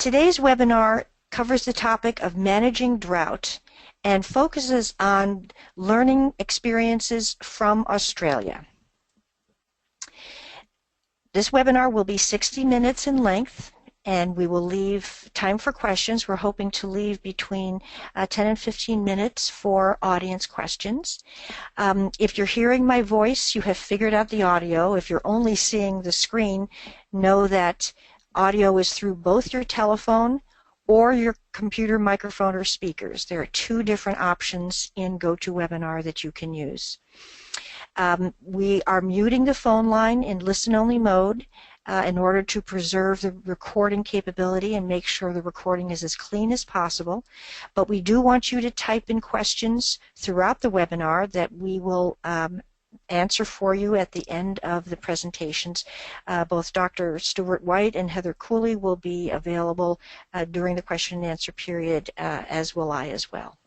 Today's webinar covers the topic of managing drought and focuses on learning experiences from Australia. This webinar will be 60 minutes in length, and we will leave time for questions. We're hoping to leave between 10 and 15 minutes for audience questions. If you're hearing my voice, you have figured out the audio. If you're only seeing the screen, know that audio is through both your telephone or your computer microphone or speakers. There are two different options in GoToWebinar that you can use. We are muting the phone line in listen-only mode in order to preserve the recording capability and make sure the recording is as clean as possible. But we do want you to type in questions throughout the webinar that we will answer for you at the end of the presentations. Both Dr. Stuart White and Heather Cooley will be available during the question and answer period, as will I as well.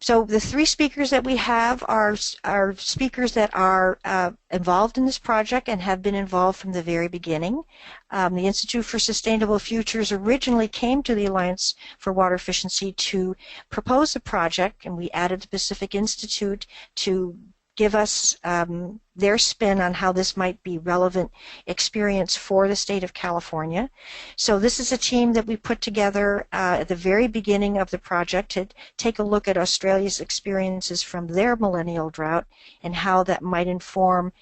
So the three speakers that we have are speakers that are involved in this project and have been involved from the very beginning. The Institute for Sustainable Futures originally came to the Alliance for Water Efficiency to propose a project, and we added the Pacific Institute to give us their spin on how this might be relevant experience for the state of California. So this is a team that we put together at the very beginning of the project to take a look at Australia's experiences from their millennial drought and how that might inform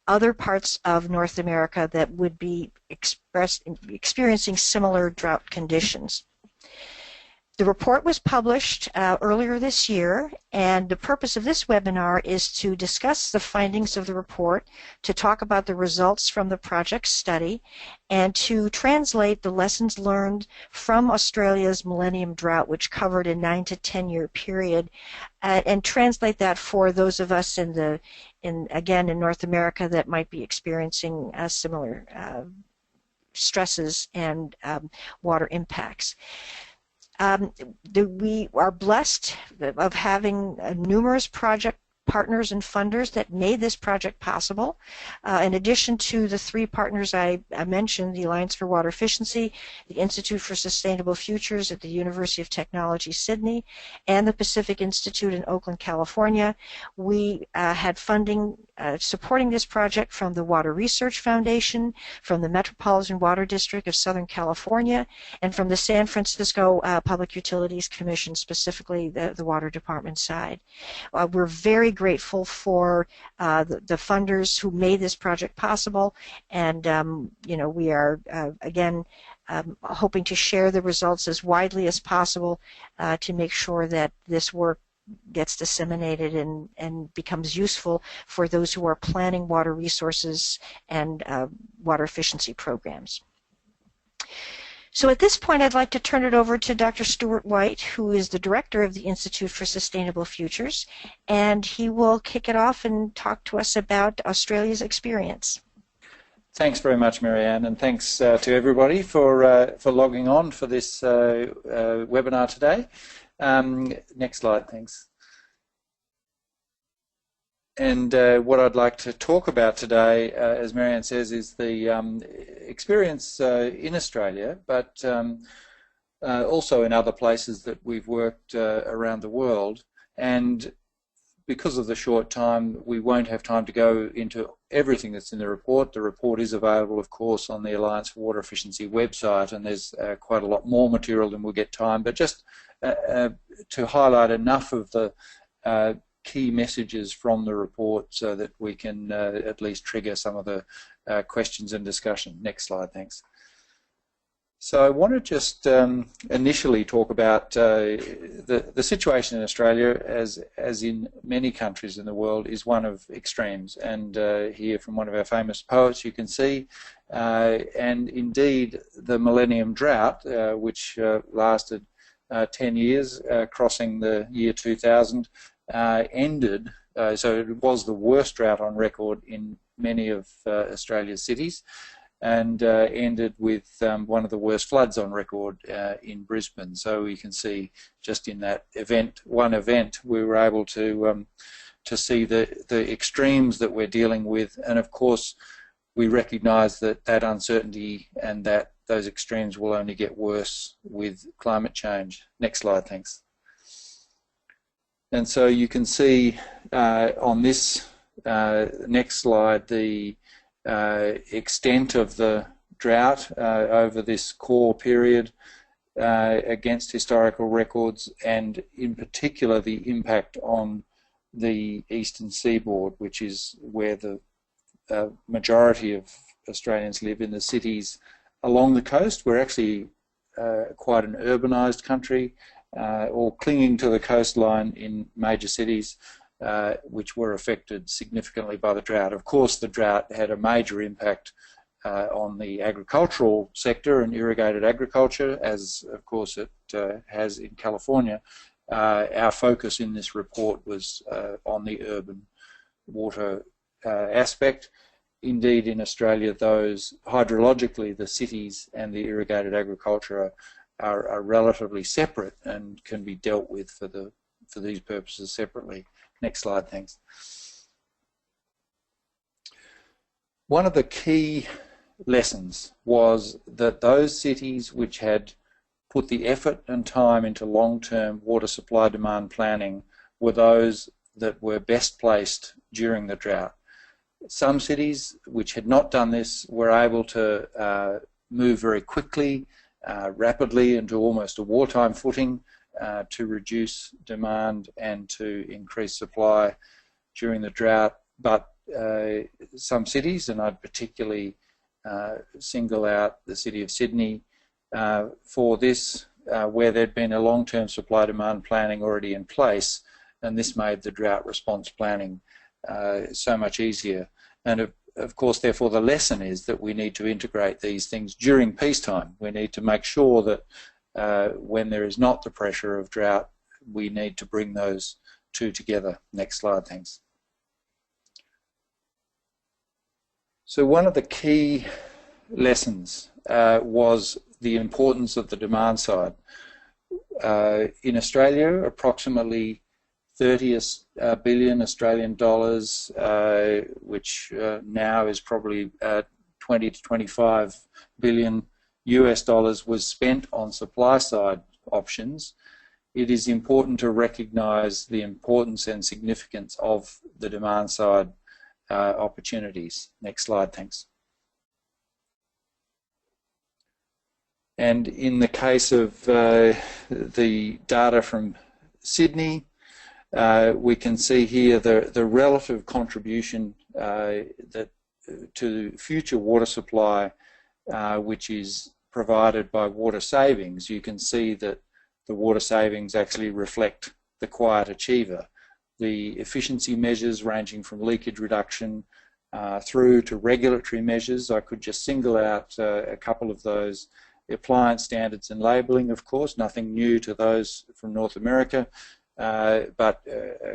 other parts of North America that would be experiencing similar drought conditions. The report was published earlier this year, and the purpose of this webinar is to discuss the findings of the report, to talk about the results from the project study, and to translate the lessons learned from Australia's Millennium Drought, which covered a 9 to 10 year period, and translate that for those of us in North America that might be experiencing similar stresses and water impacts. We are blessed of having numerous project partners and funders that made this project possible. In addition to the three partners I mentioned, the Alliance for Water Efficiency, the Institute for Sustainable Futures at the University of Technology, Sydney, and the Pacific Institute in Oakland, California, we had funding supporting this project from the Water Research Foundation, from the Metropolitan Water District of Southern California, and from the San Francisco Public Utilities Commission, specifically the Water Department side. We're very grateful for the funders who made this project possible, and we are again hoping to share the results as widely as possible to make sure that this work gets disseminated and becomes useful for those who are planning water resources and water efficiency programs. So at this point, I'd like to turn it over to Dr. Stuart White, who is the director of the Institute for Sustainable Futures, and he will kick it off and talk to us about Australia's experience. Thanks very much, Marianne, and thanks to everybody for logging on for this webinar today. Next slide, thanks. And what I'd like to talk about today, as Marianne says, is the experience in Australia, but also in other places that we've worked around the world. And because of the short time, we won't have time to go into everything that's in the report. The report is available, of course, on the Alliance for Water Efficiency website, and there's quite a lot more material than we'll get time. But just to highlight enough of the key messages from the report so that we can at least trigger some of the questions and discussion. Next slide, thanks. So I want to just initially talk about the situation in Australia, as in many countries in the world, is one of extremes. And here from one of our famous poets you can see, and indeed the Millennium Drought, which lasted 10 years, crossing the year 2000, ended, so it was the worst drought on record in many of Australia's cities, and ended with one of the worst floods on record in Brisbane. So you can see just in that event, one event, we were able to see the extremes that we're dealing with, and of course we recognise that that uncertainty and that those extremes will only get worse with climate change. Next slide, thanks. And so you can see on this next slide the extent of the drought over this core period against historical records, and in particular the impact on the eastern seaboard, which is where the majority of Australians live, in the cities along the coast. We're actually quite an urbanised country, or clinging to the coastline in major cities, which were affected significantly by the drought. Of course, the drought had a major impact on the agricultural sector and irrigated agriculture, as of course it has in California. Our focus in this report was on the urban water aspect. Indeed, in Australia, those hydrologically, the cities and the irrigated agriculture are relatively separate and can be dealt with for these purposes separately. Next slide, thanks. One of the key lessons was that those cities which had put the effort and time into long-term water supply demand planning were those that were best placed during the drought. Some cities which had not done this were able to move very quickly, rapidly into almost a wartime footing to reduce demand and to increase supply during the drought. But some cities, and I'd particularly single out the city of Sydney for this, where there'd been a long-term supply-demand planning already in place, and this made the drought response planning so much easier. And of course, therefore, the lesson is that we need to integrate these things during peacetime. We need to make sure that when there is not the pressure of drought, we need to bring those two together. Next slide, thanks. So one of the key lessons was the importance of the demand side. In Australia, approximately 30 billion Australian dollars, which now is probably 20 to 25 billion US dollars, was spent on supply side options. It is important to recognise the importance and significance of the demand side opportunities. Next slide, thanks. And in the case of the data from Sydney, we can see here the relative contribution to future water supply, which is provided by water savings. You can see that the water savings actually reflect the quiet achiever. The efficiency measures ranging from leakage reduction through to regulatory measures. I could just single out a couple of those. The appliance standards and labelling, of course, nothing new to those from North America, but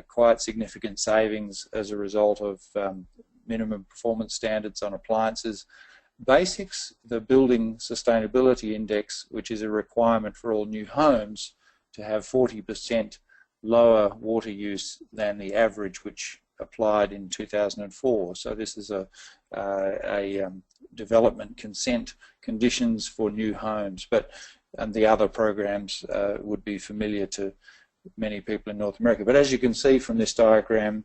quite significant savings as a result of minimum performance standards on appliances. Basics, the Building Sustainability Index, which is a requirement for all new homes to have 40% lower water use than the average which applied in 2004. So this is a development consent conditions for new homes, and the other programs would be familiar to many people in North America. But as you can see from this diagram,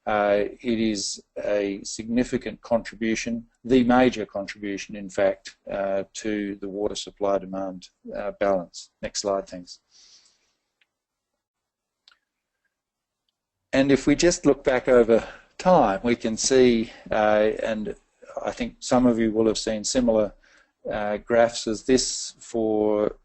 it is a significant contribution, the major contribution in fact, to the water supply demand balance. Next slide, thanks. And if we just look back over time, we can see, and I think some of you will have seen similar graphs as this for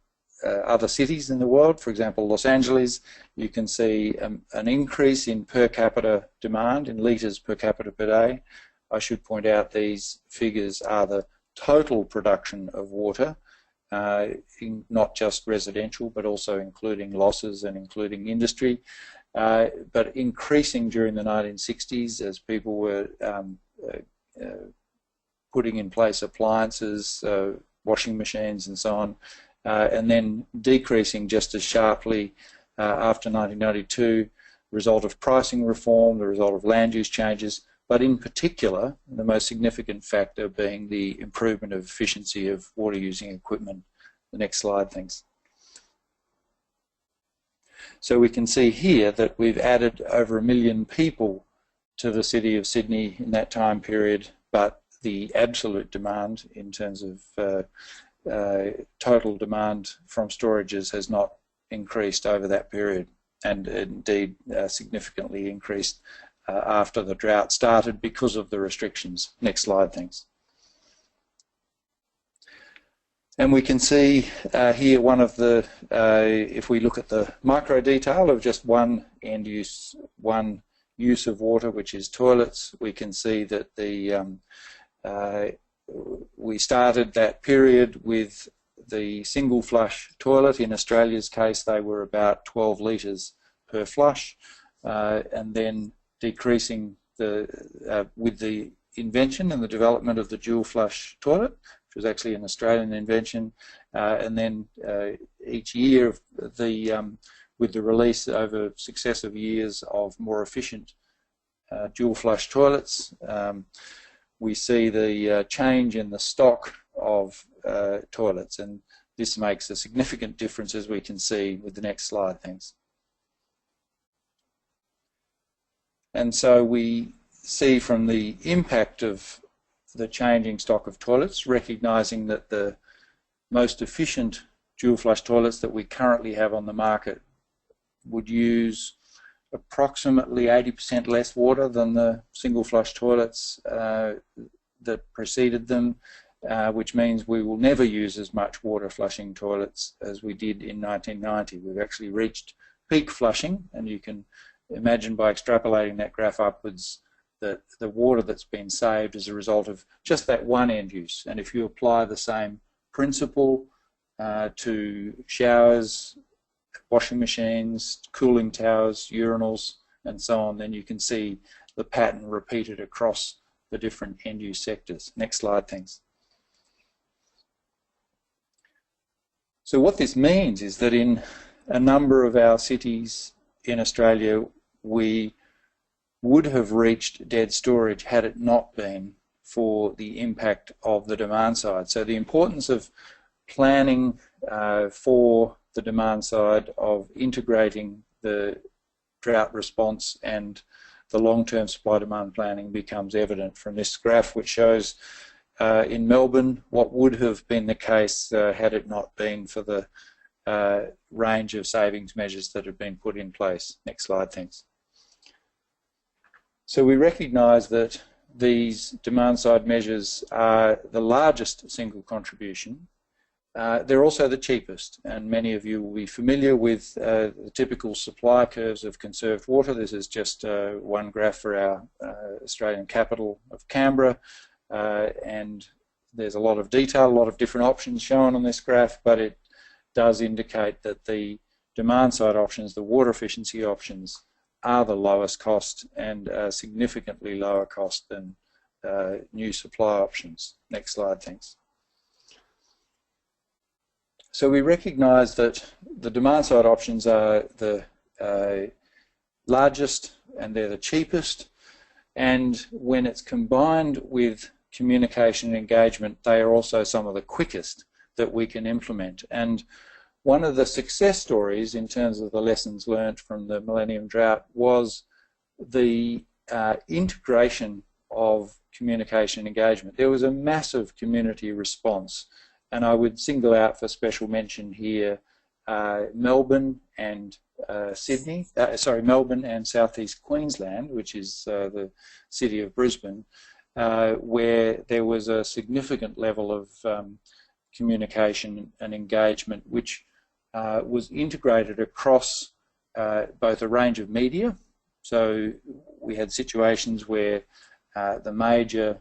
other cities in the world. For example, Los Angeles, you can see an increase in per capita demand, in litres per capita per day. I should point out these figures are the total production of water, not just residential, but also including losses and including industry. But increasing during the 1960s as people were putting in place appliances, washing machines and so on, and then decreasing just as sharply after 1992, result of pricing reform, the result of land use changes, but in particular, the most significant factor being the improvement of efficiency of water-using equipment. The next slide, thanks. So we can see here that we've added over 1 million people to the City of Sydney in that time period, but the absolute demand in terms of total demand from storages has not increased over that period, and indeed significantly increased after the drought started because of the restrictions. Next slide, thanks. And we can see here one of the, if we look at the micro detail of just one end use, one use of water, which is toilets, we can see that the we started that period with the single flush toilet. In Australia's case, they were about 12 litres per flush, and then decreasing with the invention and the development of the dual flush toilet, which was actually an Australian invention, and then each year with the release over successive years of more efficient dual flush toilets, we see the change in the stock of toilets, and this makes a significant difference, as we can see with the next slide, thanks. And so we see from the impact of the changing stock of toilets, recognising that the most efficient dual flush toilets that we currently have on the market would use approximately 80% less water than the single flush toilets that preceded them, which means we will never use as much water flushing toilets as we did in 1990. We've actually reached peak flushing, and you can imagine by extrapolating that graph upwards that the water that's been saved as a result of just that one end use. And if you apply the same principle to showers, washing machines, cooling towers, urinals, and so on, then you can see the pattern repeated across the different end-use sectors. Next slide, thanks. So what this means is that in a number of our cities in Australia, we would have reached dead storage had it not been for the impact of the demand side. So the importance of planning for the demand side, of integrating the drought response and the long-term supply-demand planning becomes evident from this graph, which shows in Melbourne what would have been the case had it not been for the range of savings measures that have been put in place. Next slide, thanks. So we recognise that these demand-side measures are the largest single contribution. They're also the cheapest, and many of you will be familiar with the typical supply curves of conserved water. This is just one graph for our Australian capital of Canberra, and there's a lot of detail, a lot of different options shown on this graph, but it does indicate that the demand-side options, the water efficiency options, are the lowest cost and significantly lower cost than new supply options. Next slide, thanks. So we recognise that the demand-side options are the largest and they're the cheapest, and when it's combined with communication and engagement, they are also some of the quickest that we can implement. And one of the success stories in terms of the lessons learned from the Millennium Drought was the integration of communication and engagement. There was a massive community response, and I would single out for special mention here Melbourne and Melbourne and southeast Queensland, which is the city of Brisbane, where there was a significant level of communication and engagement, which was integrated across both a range of media. So we had situations where the major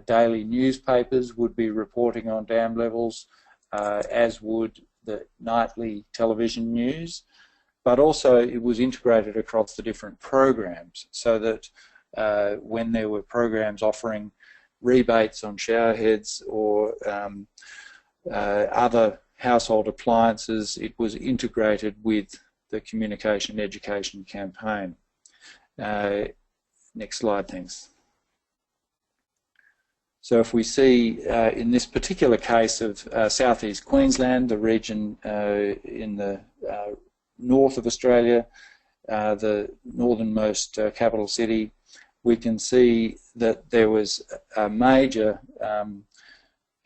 daily newspapers would be reporting on dam levels, as would the nightly television news, but also it was integrated across the different programs, so that when there were programs offering rebates on shower heads or other household appliances, it was integrated with the communication education campaign. Next slide, thanks. So if we see in this particular case of southeast Queensland, the region in the north of Australia, the northernmost capital city, we can see that there was a major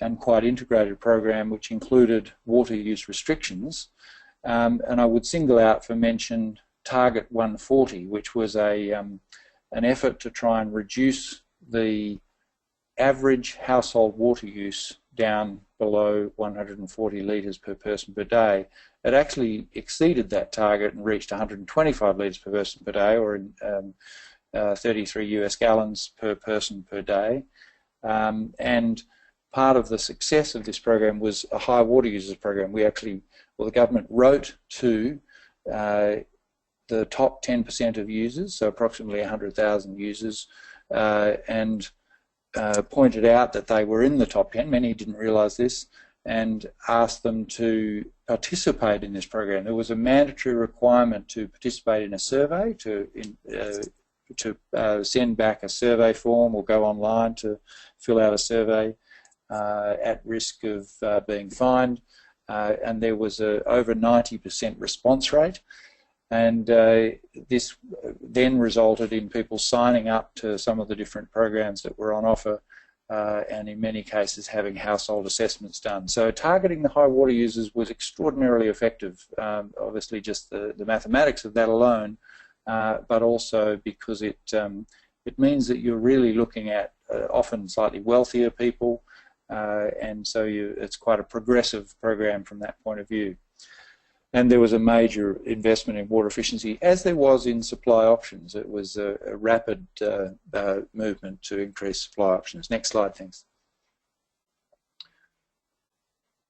and quite integrated program which included water use restrictions. And I would single out for mention Target 140, which was an effort to try and reduce the average household water use down below 140 litres per person per day. It actually exceeded that target and reached 125 litres per person per day, or 33 US gallons per person per day. And part of the success of this program was a high water users program. The government wrote to the top 10% of users, so approximately 100,000 users, and pointed out that they were in the top 10, many didn't realise this, and asked them to participate in this program. There was a mandatory requirement to participate in a survey, to send back a survey form or go online to fill out a survey at risk of being fined, and there was a over 90% response rate. And this then resulted in people signing up to some of the different programs that were on offer, and in many cases having household assessments done. So targeting the high water users was extraordinarily effective, obviously just the mathematics of that alone, but also because it means that you're really looking at often slightly wealthier people, and so it's quite a progressive program from that point of view. And there was a major investment in water efficiency, as there was in supply options. It was a rapid movement to increase supply options. Next slide, thanks.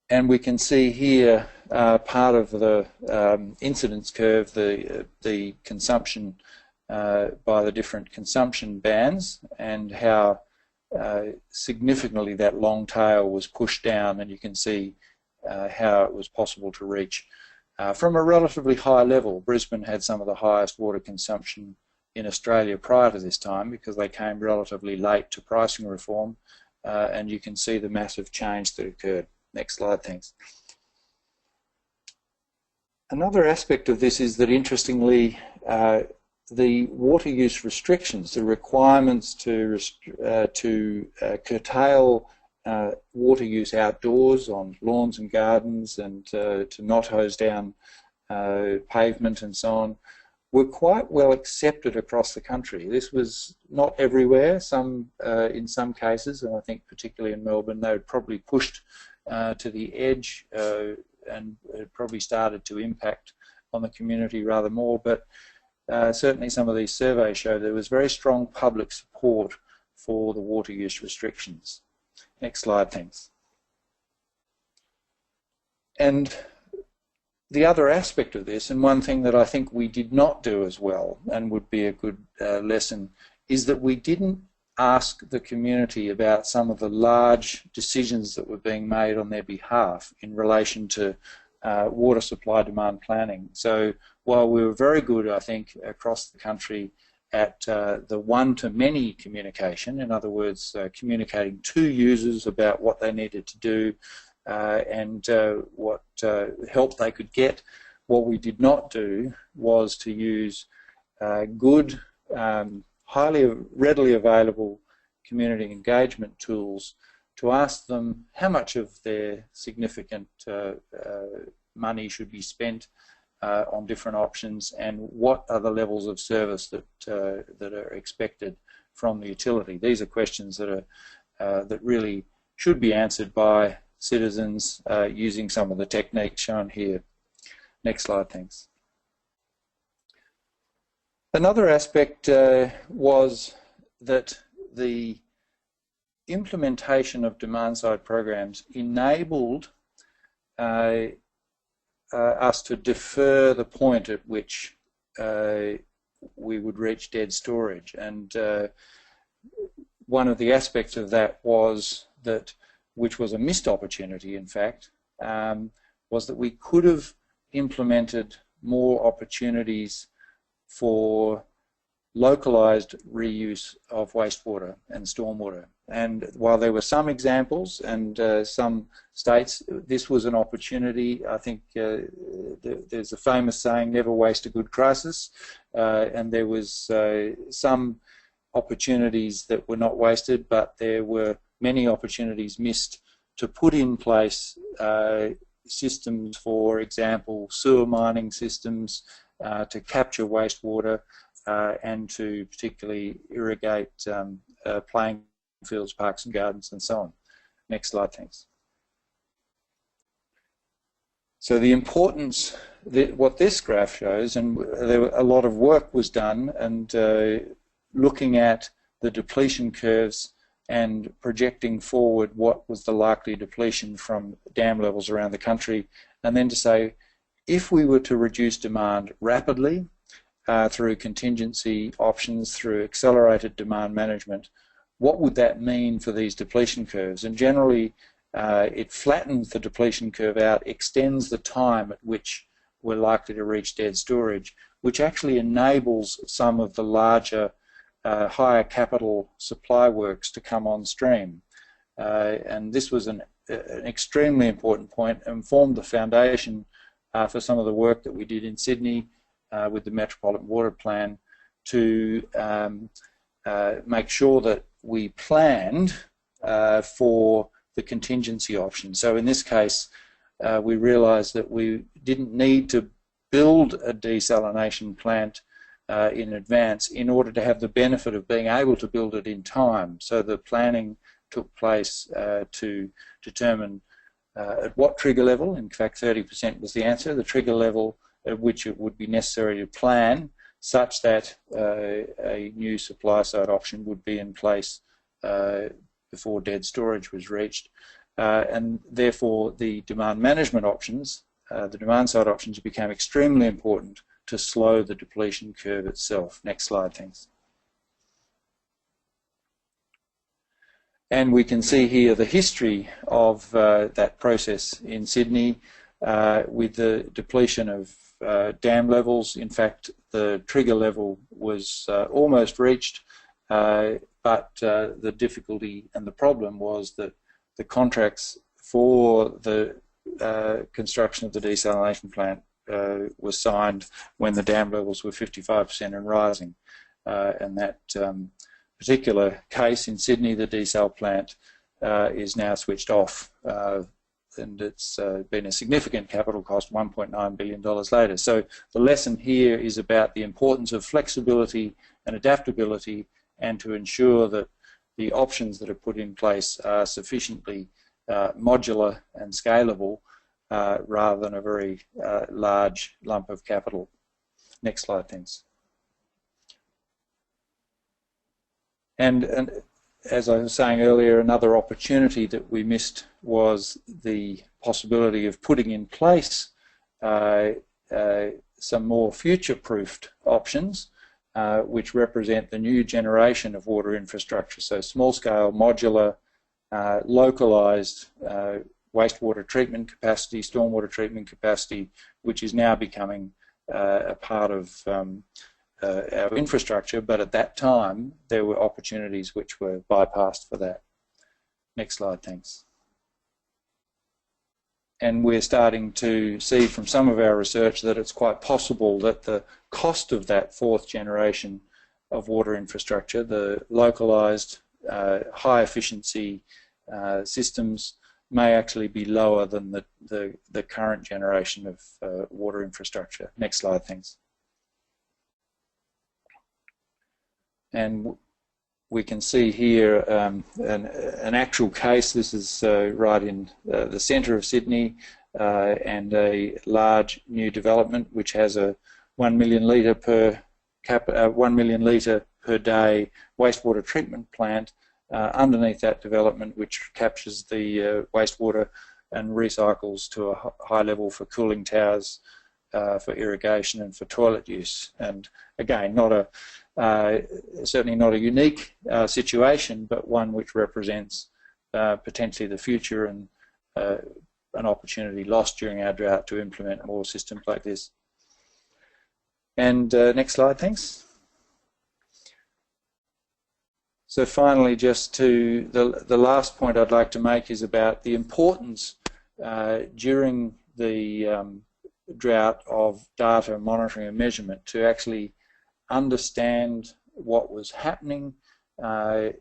And we can see here part of the incidence curve, the consumption by the different consumption bands, and how significantly that long tail was pushed down, and you can see how it was possible to reach from a relatively high level. Brisbane had some of the highest water consumption in Australia prior to this time because they came relatively late to pricing reform, and you can see the massive change that occurred. Next slide, thanks. Another aspect of this is that, interestingly, the water use restrictions, the requirements to curtail water use outdoors on lawns and gardens, and to not hose down pavement and so on, were quite well accepted across the country. This was not everywhere. In some cases, and I think particularly in Melbourne, they were probably pushed to the edge, and it probably started to impact on the community rather more. But certainly some of these surveys show there was very strong public support for the water use restrictions. Next slide, thanks. And the other aspect of this, and one thing that I think we did not do as well and would be a good lesson, is that we didn't ask the community about some of the large decisions that were being made on their behalf in relation to water supply demand planning. So while we were very good, I think, across the country at the one-to-many communication, in other words, communicating to users about what they needed to do and what help they could get, what we did not do was to use good, highly readily available community engagement tools to ask them how much of their significant money should be spent on different options, and what are the levels of service that are expected from the utility. These are questions that really should be answered by citizens using some of the techniques shown here. Next slide, thanks. Another aspect was that the implementation of demand-side programs enabled us to defer the point at which we would reach dead storage. And one of the aspects of that was that, which was a missed opportunity in fact, was that we could have implemented more opportunities for localised reuse of wastewater and stormwater. And while there were some examples and some states, this was an opportunity. I think there's a famous saying, never waste a good crisis, and there was some opportunities that were not wasted, but there were many opportunities missed to put in place systems, for example, sewer mining systems to capture wastewater and to particularly irrigate playing fields, parks and gardens and so on. Next slide, thanks. So the importance, what this graph shows, and a lot of work was done, and looking at the depletion curves and projecting forward what was the likely depletion from dam levels around the country, and then to say, if we were to reduce demand rapidly through contingency options, through accelerated demand management, what would that mean for these depletion curves? And generally, it flattens the depletion curve out, extends the time at which we're likely to reach dead storage, which actually enables some of the larger, higher capital supply works to come on stream. And this was an extremely important point and formed the foundation for some of the work that we did in Sydney with the Metropolitan Water Plan to make sure that we planned for the contingency option. So in this case, we realised that we didn't need to build a desalination plant in advance in order to have the benefit of being able to build it in time. So the planning took place to determine at what trigger level, in fact 30% was the answer, the trigger level at which it would be necessary to plan such that a new supply side option would be in place before dead storage was reached. And therefore the demand management options, the demand side options, became extremely important to slow the depletion curve itself. Next slide, thanks. And we can see here the history of that process in Sydney with the depletion of dam levels. In fact, the trigger level was almost reached, but the difficulty and the problem was that the contracts for the construction of the desalination plant was signed when the dam levels were 55% and rising. And that particular case in Sydney, the desal plant, is now switched off. And it's been a significant capital cost, $1.9 billion later. So the lesson here is about the importance of flexibility and adaptability, and to ensure that the options that are put in place are sufficiently modular and scalable rather than a very large lump of capital. Next slide, thanks. And as I was saying earlier, another opportunity that we missed was the possibility of putting in place some more future-proofed options which represent the new generation of water infrastructure. So small-scale, modular, localised wastewater treatment capacity, stormwater treatment capacity, which is now becoming a part of our infrastructure, but at that time there were opportunities which were bypassed for that. Next slide, thanks. And we're starting to see from some of our research that it's quite possible that the cost of that fourth generation of water infrastructure, the localised, high efficiency systems, may actually be lower than the current generation of water infrastructure. Next slide, thanks. And we can see here an actual case. This is right in the centre of Sydney, and a large new development which has a 1 million litre per day wastewater treatment plant underneath that development, which captures the wastewater and recycles to a high level for cooling towers, for irrigation and for toilet use. And again, certainly not a unique situation, but one which represents potentially the future and an opportunity lost during our drought to implement more systems like this. And next slide, thanks. So finally, just to the last point I'd like to make is about the importance during the drought of data monitoring and measurement to actually understand what was happening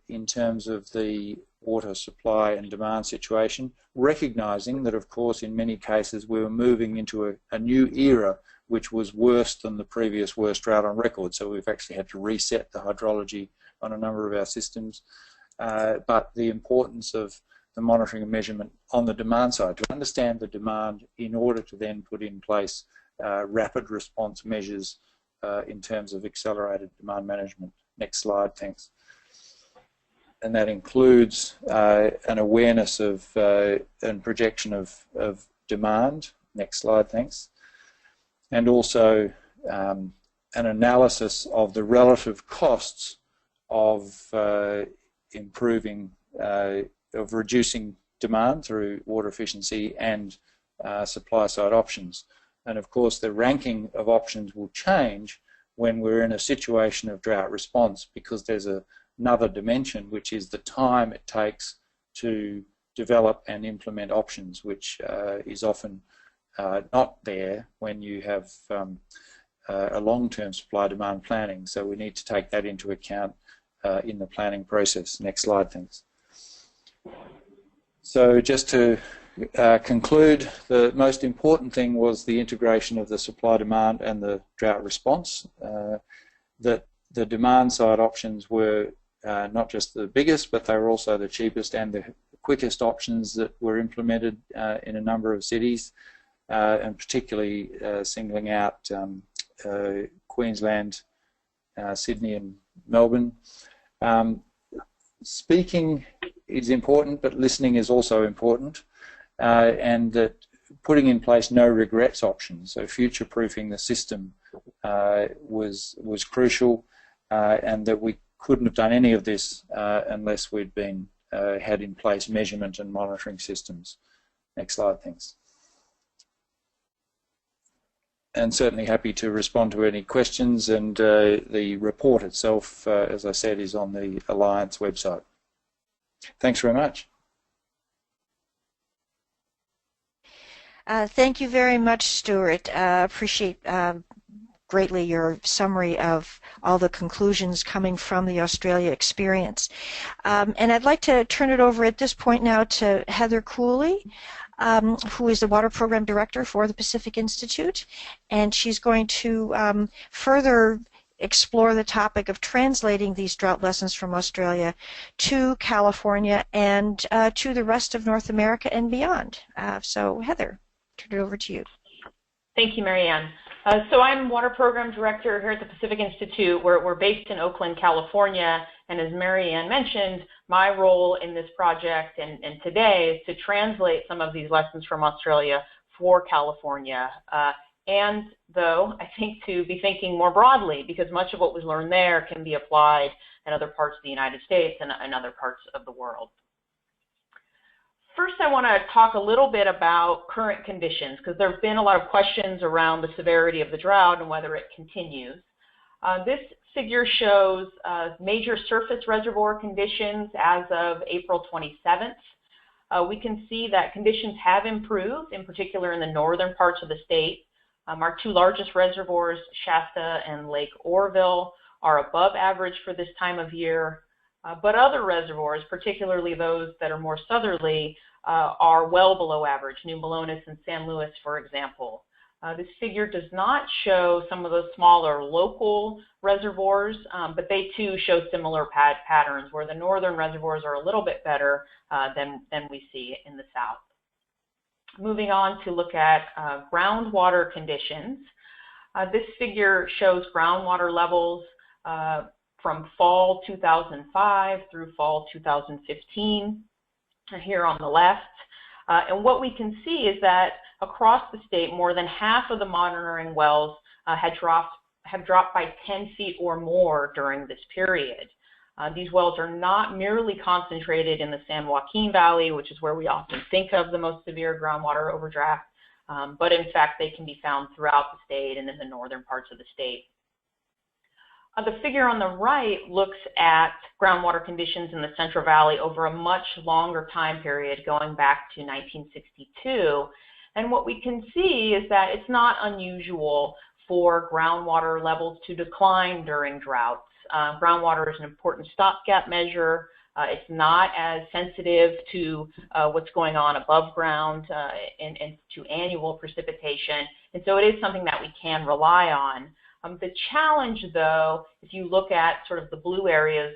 in terms of the water supply and demand situation, recognising that, of course, in many cases we were moving into a new era which was worse than the previous worst drought on record. So we've actually had to reset the hydrology on a number of our systems. But the importance of the monitoring and measurement on the demand side, to understand the demand in order to then put in place rapid response measures in terms of accelerated demand management. Next slide, thanks. And that includes an awareness of and projection of demand. Next slide, thanks. And also an analysis of the relative costs of improving, of reducing demand through water efficiency and supply side options. And of course the ranking of options will change when we're in a situation of drought response, because there's another dimension, which is the time it takes to develop and implement options, which is often not there when you have a long-term supply-demand planning. So we need to take that into account in the planning process. Next slide, thanks. So just to conclude, the most important thing was the integration of the supply-demand and the drought response. That the demand-side options were not just the biggest, but they were also the cheapest and the quickest options that were implemented in a number of cities, and particularly singling out Queensland, Sydney and Melbourne. Speaking is important, but listening is also important, and that putting in place no regrets options, so future-proofing the system was crucial, and that we couldn't have done any of this unless we'd been had in place measurement and monitoring systems. Next slide, thanks. And certainly happy to respond to any questions, and the report itself, as I said, is on the Alliance website. Thanks very much. Thank you very much, Stuart. Appreciate greatly your summary of all the conclusions coming from the Australia experience. And I'd like to turn it over at this point now to Heather Cooley, who is the Water Program Director for the Pacific Institute, and she's going to further explore the topic of translating these drought lessons from Australia to California and to the rest of North America and beyond. So Heather, turn it over to you. Thank you, Marianne. So I'm Water Program Director here at the Pacific Institute. We're based in Oakland, California, and as Marianne mentioned, my role in this project and today is to translate some of these lessons from Australia for California. And though I think to be thinking more broadly, because much of what was learned there can be applied in other parts of the United States and other parts of the world. First, I want to talk a little bit about current conditions, because there have been a lot of questions around the severity of the drought and whether it continues. This figure shows major surface reservoir conditions as of April 27th. We can see that conditions have improved, in particular in the northern parts of the state. Our two largest reservoirs, Shasta and Lake Oroville, are above average for this time of year. But other reservoirs, particularly those that are more southerly, are well below average, New Melones and San Luis, for example. This figure does not show some of those smaller local reservoirs, but they too show similar patterns, where the northern reservoirs are a little bit better than we see in the south. Moving on to look at groundwater conditions. This figure shows groundwater levels from fall 2005 through fall 2015 here on the left. And what we can see is that across the state, more than half of the monitoring wells have dropped by 10 feet or more during this period. These wells are not merely concentrated in the San Joaquin Valley, which is where we often think of the most severe groundwater overdraft, but in fact they can be found throughout the state and in the northern parts of the state. The figure on the right looks at groundwater conditions in the Central Valley over a much longer time period going back to 1962. And what we can see is that it's not unusual for groundwater levels to decline during droughts. Groundwater is an important stopgap measure. It's not as sensitive to what's going on above ground and to annual precipitation. And so it is something that we can rely on. The challenge, though, if you look at sort of the blue areas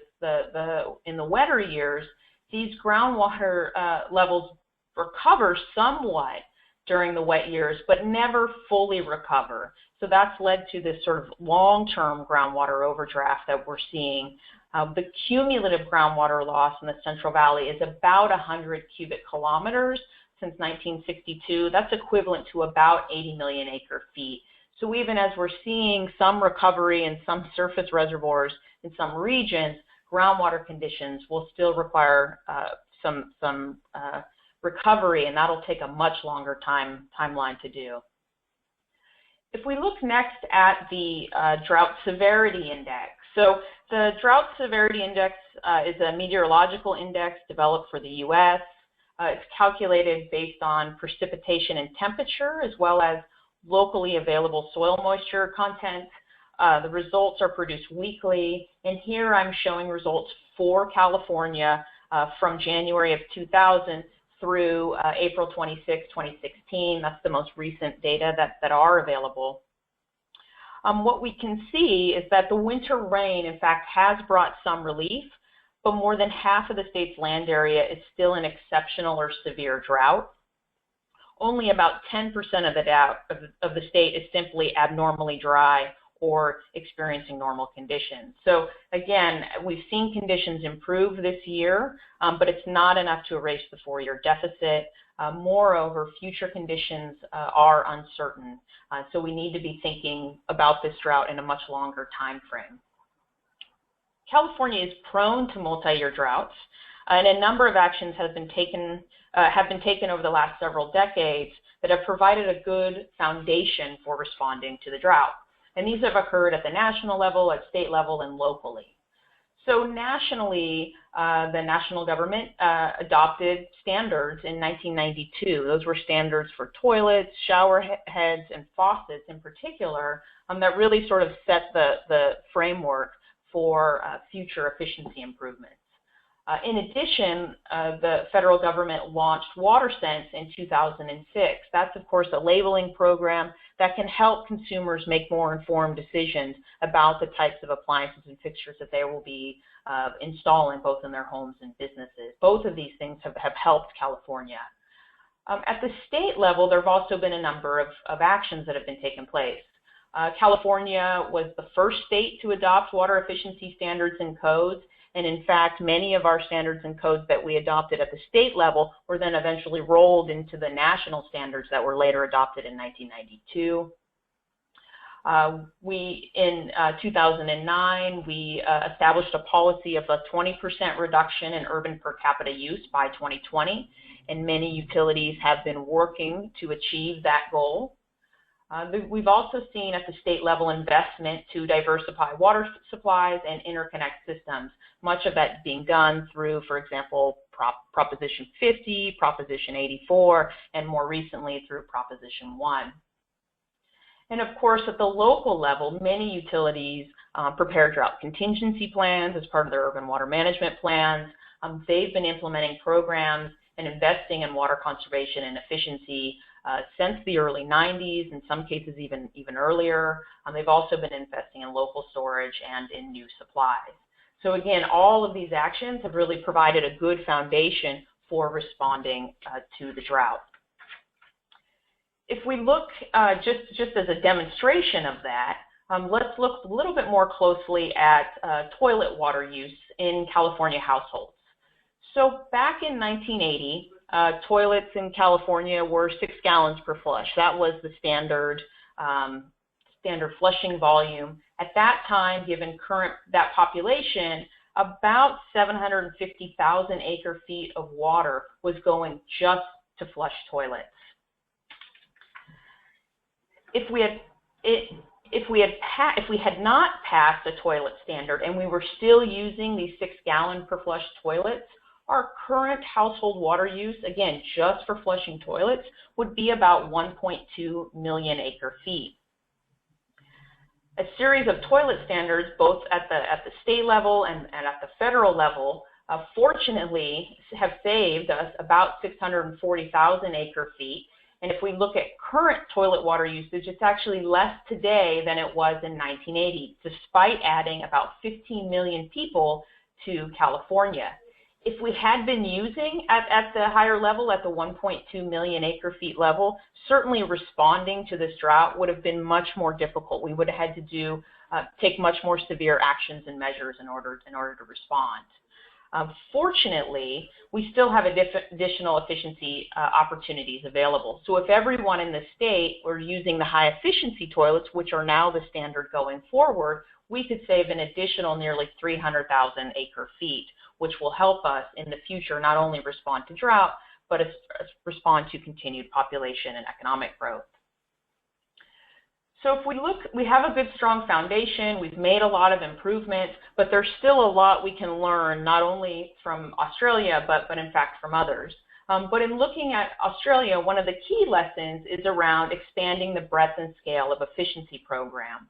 in the wetter years, these groundwater levels recover somewhat during the wet years, but never fully recover. So that's led to this sort of long-term groundwater overdraft that we're seeing. The cumulative groundwater loss in the Central Valley is about 100 cubic kilometers since 1962. That's equivalent to about 80 million acre feet. So even as we're seeing some recovery in some surface reservoirs in some regions, groundwater conditions will still require some recovery, and that'll take a much longer timeline to do. If we look next at the Drought Severity Index. So the Drought Severity Index is a meteorological index developed for the U.S. It's calculated based on precipitation and temperature, as well as locally available soil moisture content. The results are produced weekly, and here I'm showing results for California from January of 2000 through April 26, 2016. That's the most recent data that are available. What we can see is that the winter rain, in fact, has brought some relief, but more than half of the state's land area is still in exceptional or severe drought. Only about 10% of the state is simply abnormally dry or experiencing normal conditions. So again, we've seen conditions improve this year, but it's not enough to erase the 4-year deficit. Moreover, future conditions are uncertain. So we need to be thinking about this drought in a much longer time frame. California is prone to multi-year droughts, and a number of actions have been taken over the last several decades that have provided a good foundation for responding to the drought. And these have occurred at the national level, at state level, and locally. So nationally, the national government adopted standards in 1992. Those were standards for toilets, shower heads, and faucets in particular that really sort of set the framework for future efficiency improvements. In addition, the federal government launched WaterSense in 2006. That's, of course, a labeling program that can help consumers make more informed decisions about the types of appliances and fixtures that they will be installing both in their homes and businesses. Both of these things have helped California. At the state level, there have also been a number of actions that have been taking place. California was the first state to adopt water efficiency standards and codes. And in fact, many of our standards and codes that we adopted at the state level were then eventually rolled into the national standards that were later adopted in 1992. In 2009, we established a policy of a 20% reduction in urban per capita use by 2020, and many utilities have been working to achieve that goal. We've also seen at the state level investment to diversify water supplies and interconnect systems, much of that being done through, for example, Proposition 50, Proposition 84, and more recently through Proposition 1. And of course, at the local level, many utilities prepare drought contingency plans as part of their urban water management plans. They've been implementing programs and investing in water conservation and efficiency since the early 90s, in some cases even earlier. They've also been investing in local storage and in new supplies. So again, all of these actions have really provided a good foundation for responding to the drought. If we look just as a demonstration of that, let's look a little bit more closely at toilet water use in California households. So back in 1980, toilets in California were 6 gallons per flush. That was the standard flushing volume. At that time, given that population, about 750,000 acre feet of water was going just to flush toilets. if we had not passed a toilet standard and we were still using these 6-gallon per flush toilets, our current household water use, again, just for flushing toilets, would be about 1.2 million acre-feet. A series of toilet standards, both at the state level and at the federal level, fortunately have saved us about 640,000 acre-feet. And if we look at current toilet water usage, it's actually less today than it was in 1980, despite adding about 15 million people to California. If we had been using at the higher level, at the 1.2 million acre-feet level, certainly responding to this drought would have been much more difficult. We would have had to take much more severe actions and measures in order to respond. Fortunately, we still have additional efficiency opportunities available. So if everyone in the state were using the high efficiency toilets, which are now the standard going forward, we could save an additional nearly 300,000 acre-feet, which will help us in the future not only respond to drought, but respond to continued population and economic growth. So if we look, we have a good strong foundation, we've made a lot of improvements, but there's still a lot we can learn, not only from Australia, but in fact from others. But in looking at Australia, one of the key lessons is around expanding the breadth and scale of efficiency programs.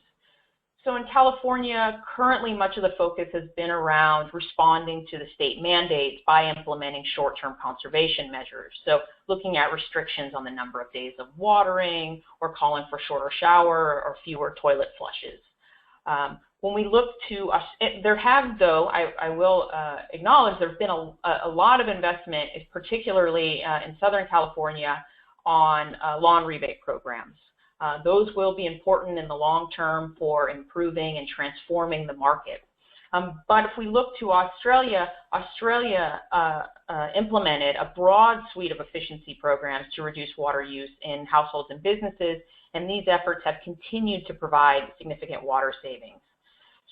So in California, currently much of the focus has been around responding to the state mandates by implementing short-term conservation measures. So looking at restrictions on the number of days of watering, or calling for shorter shower or fewer toilet flushes. When we look to, there have, though, I will acknowledge there's been a lot of investment, particularly in Southern California, on lawn rebate programs. Those will be important in the long term for improving and transforming the market. But if we look to Australia, implemented a broad suite of efficiency programs to reduce water use in households and businesses, and these efforts have continued to provide significant water savings.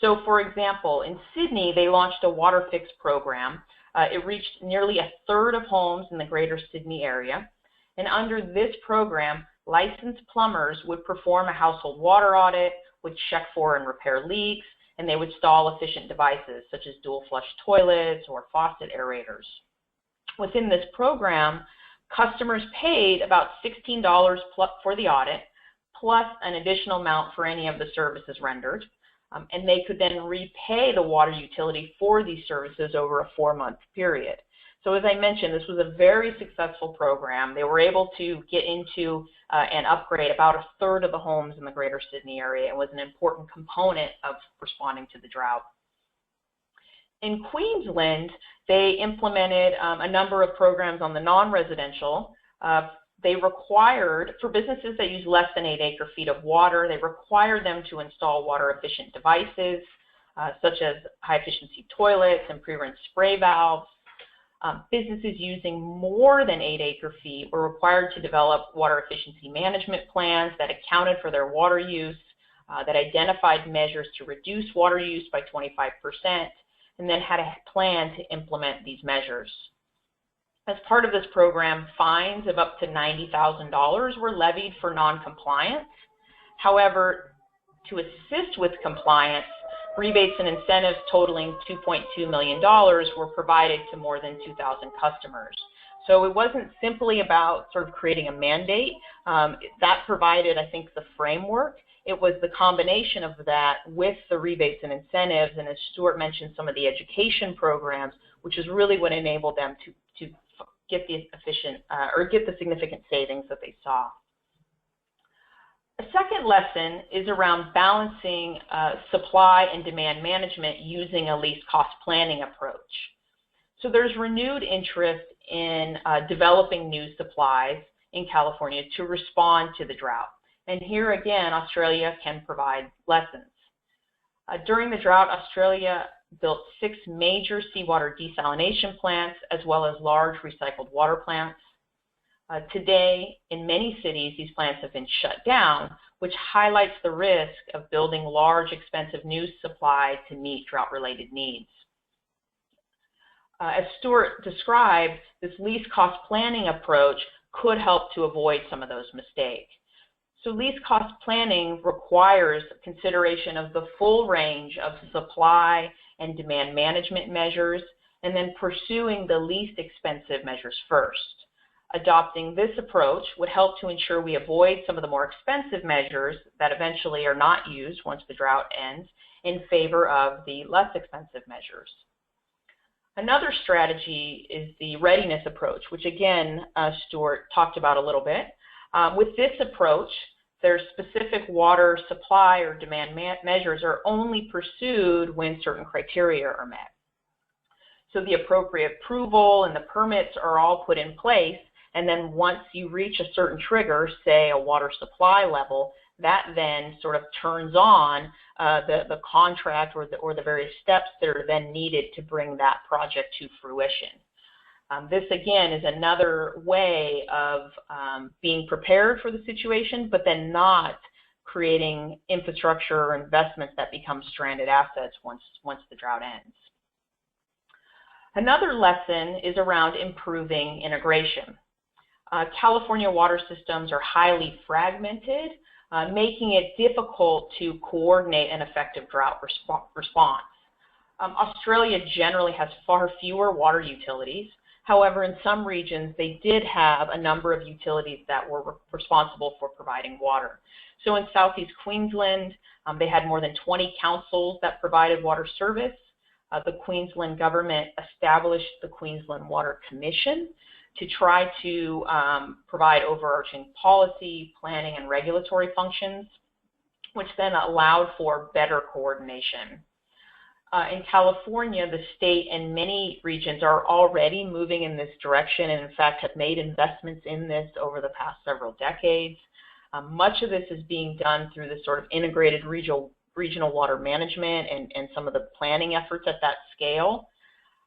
So for example, in Sydney, they launched a Water Fix program. It reached nearly a third of homes in the greater Sydney area. And under this program, licensed plumbers would perform a household water audit, would check for and repair leaks, and they would install efficient devices such as dual flush toilets or faucet aerators. Within this program, customers paid about $16 for the audit, plus an additional amount for any of the services rendered, and they could then repay the water utility for these services over a 4-month period. So as I mentioned, this was a very successful program. They were able to get into and upgrade about a third of the homes in the greater Sydney area, and was an important component of responding to the drought. In Queensland, they implemented a number of programs on the non-residential. They required, for businesses that use less than 8 acre-feet of water, they required them to install water-efficient devices, such as high-efficiency toilets and pre-rinse spray valves. Businesses using more than 8 acre-feet were required to develop water efficiency management plans that accounted for their water use, that identified measures to reduce water use by 25%, and then had a plan to implement these measures. As part of this program, fines of up to $90,000 were levied for non-compliance. However, to assist with compliance, rebates and incentives totaling $2.2 million were provided to more than 2,000 customers. So it wasn't simply about sort of creating a mandate. That provided, I think, the framework. It was the combination of that with the rebates and incentives, and as Stuart mentioned, some of the education programs, which is really what enabled them to get the get the significant savings that they saw. A second lesson is around balancing supply and demand management using a least cost planning approach. So there's renewed interest in developing new supplies in California to respond to the drought. And here again, Australia can provide lessons. During the drought, Australia built 6 major seawater desalination plants as well as large recycled water plants. Today, in many cities, these plants have been shut down, which highlights the risk of building large, expensive new supply to meet drought-related needs. As Stuart described, this least cost planning approach could help to avoid some of those mistakes. So least cost planning requires consideration of the full range of supply and demand management measures, and then pursuing the least expensive measures first. Adopting this approach would help to ensure we avoid some of the more expensive measures that eventually are not used once the drought ends in favor of the less expensive measures. Another strategy is the readiness approach, which again, Stuart talked about a little bit. With this approach, their specific water supply or demand measures are only pursued when certain criteria are met. So the appropriate approval and the permits are all put in place, and then once you reach a certain trigger, say a water supply level, that then sort of turns on the contract or the various steps that are then needed to bring that project to fruition. This again is another way of being prepared for the situation, but then not creating infrastructure or investments that become stranded assets once the drought ends. Another lesson is around improving integration. California water systems are highly fragmented, making it difficult to coordinate an effective drought response. Australia generally has far fewer water utilities. However, in some regions, they did have a number of utilities that were responsible for providing water. So in Southeast Queensland, they had more than 20 councils that provided water service. The Queensland government established the Queensland Water Commission to try to provide overarching policy, planning, and regulatory functions, which then allowed for better coordination. In California, the state and many regions are already moving in this direction and in fact have made investments in this over the past several decades. Much of this is being done through the sort of integrated regional water management and some of the planning efforts at that scale.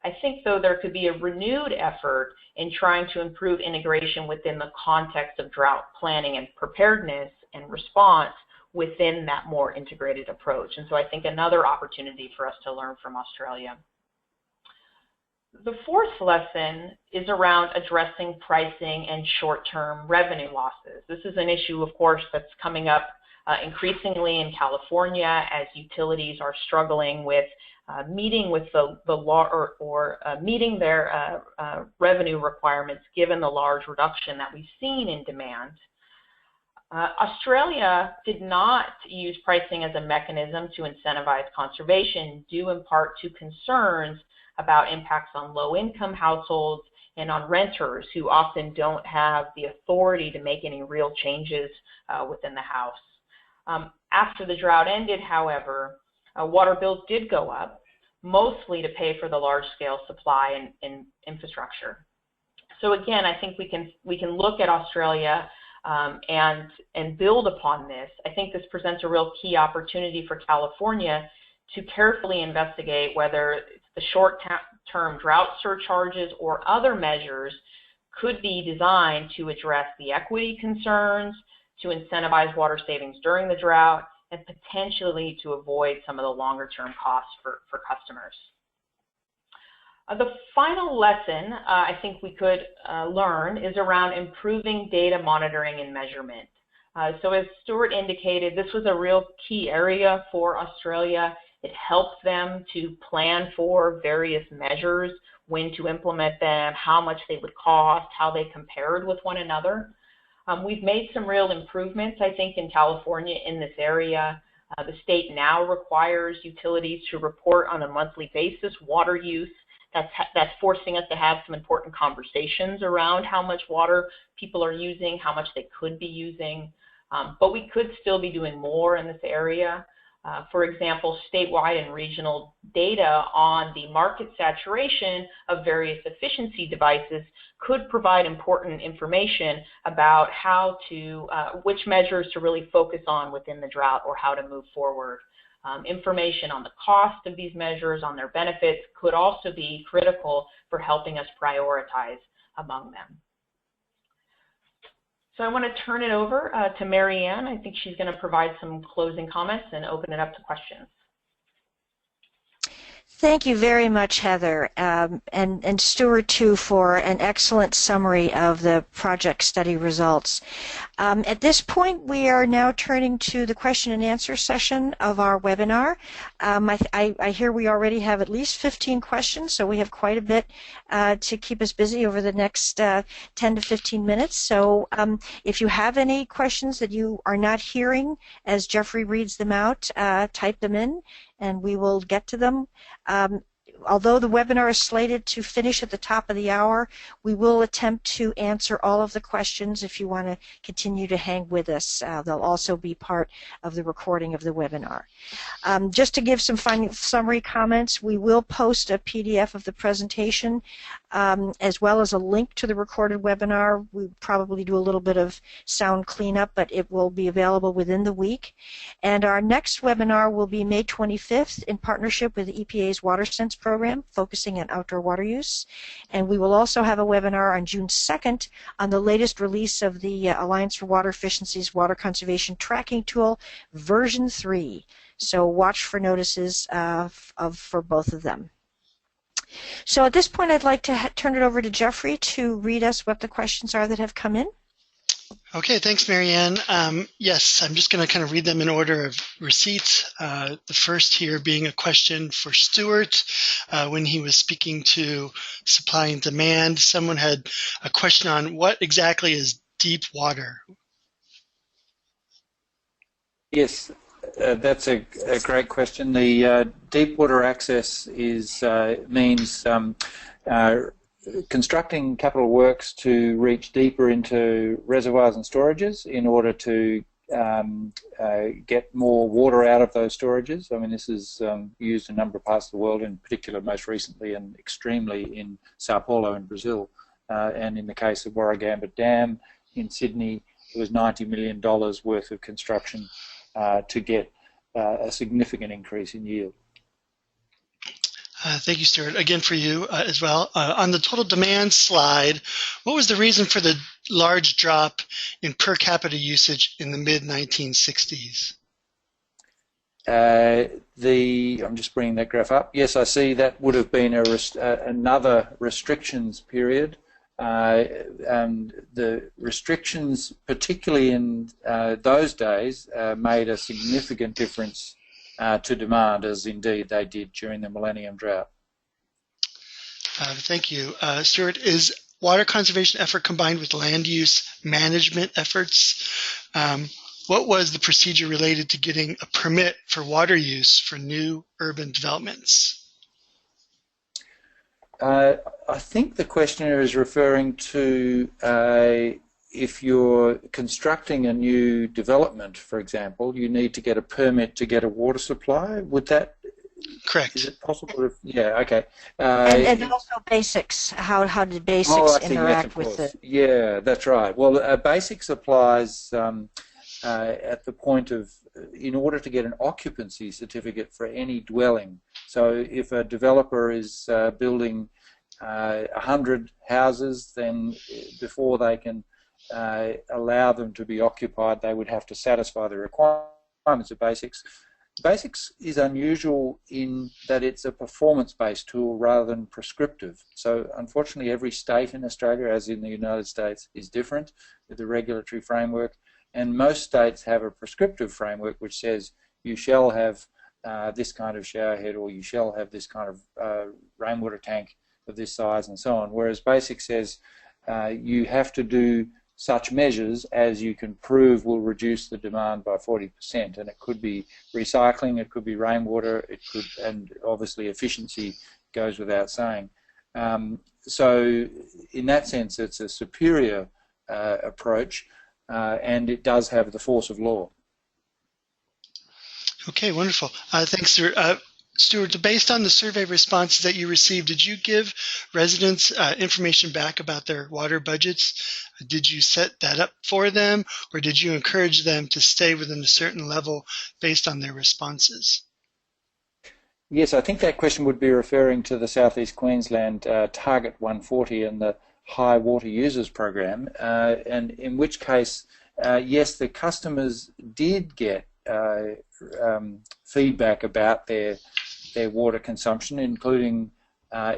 I think, though, there could be a renewed effort in trying to improve integration within the context of drought planning and preparedness and response within that more integrated approach. And so I think another opportunity for us to learn from Australia. The fourth lesson is around addressing pricing and short-term revenue losses. This is an issue, of course, that's coming up increasingly in California as utilities are struggling with meeting with the law or meeting their revenue requirements given the large reduction that we've seen in demand. Australia did not use pricing as a mechanism to incentivize conservation, due in part to concerns about impacts on low-income households and on renters who often don't have the authority to make any real changes within the house. After the drought ended, however, water bills did go up, mostly to pay for the large-scale supply and infrastructure. So again, I think we can look at Australia and build upon this. I think this presents a real key opportunity for California to carefully investigate whether it's the short-term drought surcharges or other measures could be designed to address the equity concerns, to incentivize water savings during the drought, and potentially to avoid some of the longer-term costs for customers. The final lesson I think we could learn is around improving data monitoring and measurement. So as Stuart indicated, this was a real key area for Australia. It helped them to plan for various measures, when to implement them, how much they would cost, how they compared with one another. We've made some real improvements, I think, in California in this area. The state now requires utilities to report on a monthly basis water use. That's forcing us to have some important conversations around how much water people are using, how much they could be using. But we could still be doing more in this area. For example, statewide and regional data on the market saturation of various efficiency devices could provide important information about how to, which measures to really focus on within the drought or how to move forward. Information on the cost of these measures, on their benefits, could also be critical for helping us prioritize among them. So I want to turn it over to Marianne. I think she's going to provide some closing comments and open it up to questions. Thank you very much, Heather, and Stuart, too, for an excellent summary of the project study results. At this point, we are now turning to the question and answer session of our webinar. I hear we already have at least 15 questions, so we have quite a bit to keep us busy over the next 10 to 15 minutes. So if you have any questions that you are not hearing as Jeffrey reads them out, type them in, and we will get to them. Although the webinar is slated to finish at the top of the hour, we will attempt to answer all of the questions if you want to continue to hang with us. They'll also be part of the recording of the webinar. Just to give some final summary comments, we will post a PDF of the presentation as well as a link to the recorded webinar. We probably do a little bit of sound cleanup, but it will be available within the week. And our next webinar will be May 25th in partnership with the EPA's WaterSense program, focusing on outdoor water use. And we will also have a webinar on June 2nd on the latest release of the Alliance for Water Efficiency's Water Conservation Tracking Tool, version 3. So watch for notices for both of them. So at this point, I'd like to turn it over to Jeffrey to read us what the questions are that have come in. Okay, thanks, Marianne. Yes, I'm just going to kind of read them in order of receipts. The first here being a question for Stuart. When he was speaking to supply and demand, someone had a question on what exactly is deep water? Yes, that's a great question. The deep water access means constructing capital works to reach deeper into reservoirs and storages in order to get more water out of those storages. I mean, this is used in a number of parts of the world, in particular most recently and extremely in Sao Paulo in Brazil. And in the case of Warragamba Dam in Sydney, it was $90 million worth of construction to get a significant increase in yield. Thank you, Stuart. Again for you as well. On the total demand slide, what was the reason for the large drop in per capita usage in the mid-1960s? I'm just bringing that graph up. Yes, I see that would have been another restrictions period. And the restrictions, particularly in those days, made a significant difference to demand, as indeed they did during the Millennium Drought. Thank you. Stuart, is water conservation effort combined with land use management efforts? What was the procedure related to getting a permit for water use for new urban developments? I think the questioner is referring to if you're constructing a new development, for example, you need to get a permit to get a water supply. Would that? Correct. Is it possible? Yeah. Okay. And also basics. How did basics interact with it? Yeah, that's right. Well, basics applies at the point of, in order to get an occupancy certificate for any dwelling. So if a developer is building 100 houses, then before they can allow them to be occupied, they would have to satisfy the requirements of basics. Basics is unusual in that it's a performance-based tool rather than prescriptive. So unfortunately every state in Australia, as in the United States, is different with the regulatory framework, and most states have a prescriptive framework which says you shall have this kind of shower head, or you shall have this kind of rainwater tank of this size, and so on, whereas Basics says you have to do such measures as you can prove will reduce the demand by 40%, and it could be recycling, it could be rainwater, it could, and obviously efficiency goes without saying. So in that sense, it's a superior approach, and it does have the force of law. Okay, wonderful. Thanks, Stuart. Stuart, based on the survey responses that you received, did you give residents information back about their water budgets? Did you set that up for them, or did you encourage them to stay within a certain level based on their responses? Yes, I think that question would be referring to the South East Queensland Target 140 and the High Water Users Program, and in which case, yes, the customers did get feedback about their their water consumption, including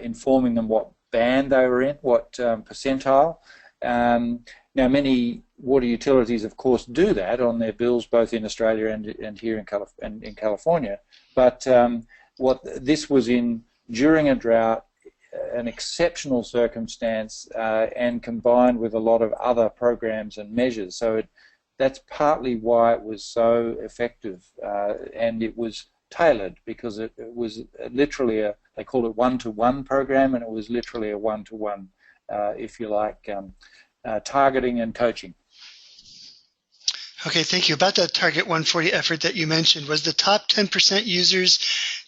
informing them what band they were in, what percentile. Now, many water utilities, of course, do that on their bills, both in Australia and here in California. But what this was in during a drought, an exceptional circumstance, and combined with a lot of other programs and measures. So that's partly why it was so effective, and it was tailored because it was literally they call it one-to-one program, and it was literally a one-to-one, if you like, targeting and coaching. Okay, thank you. About that Target 140 effort that you mentioned, was the top 10% users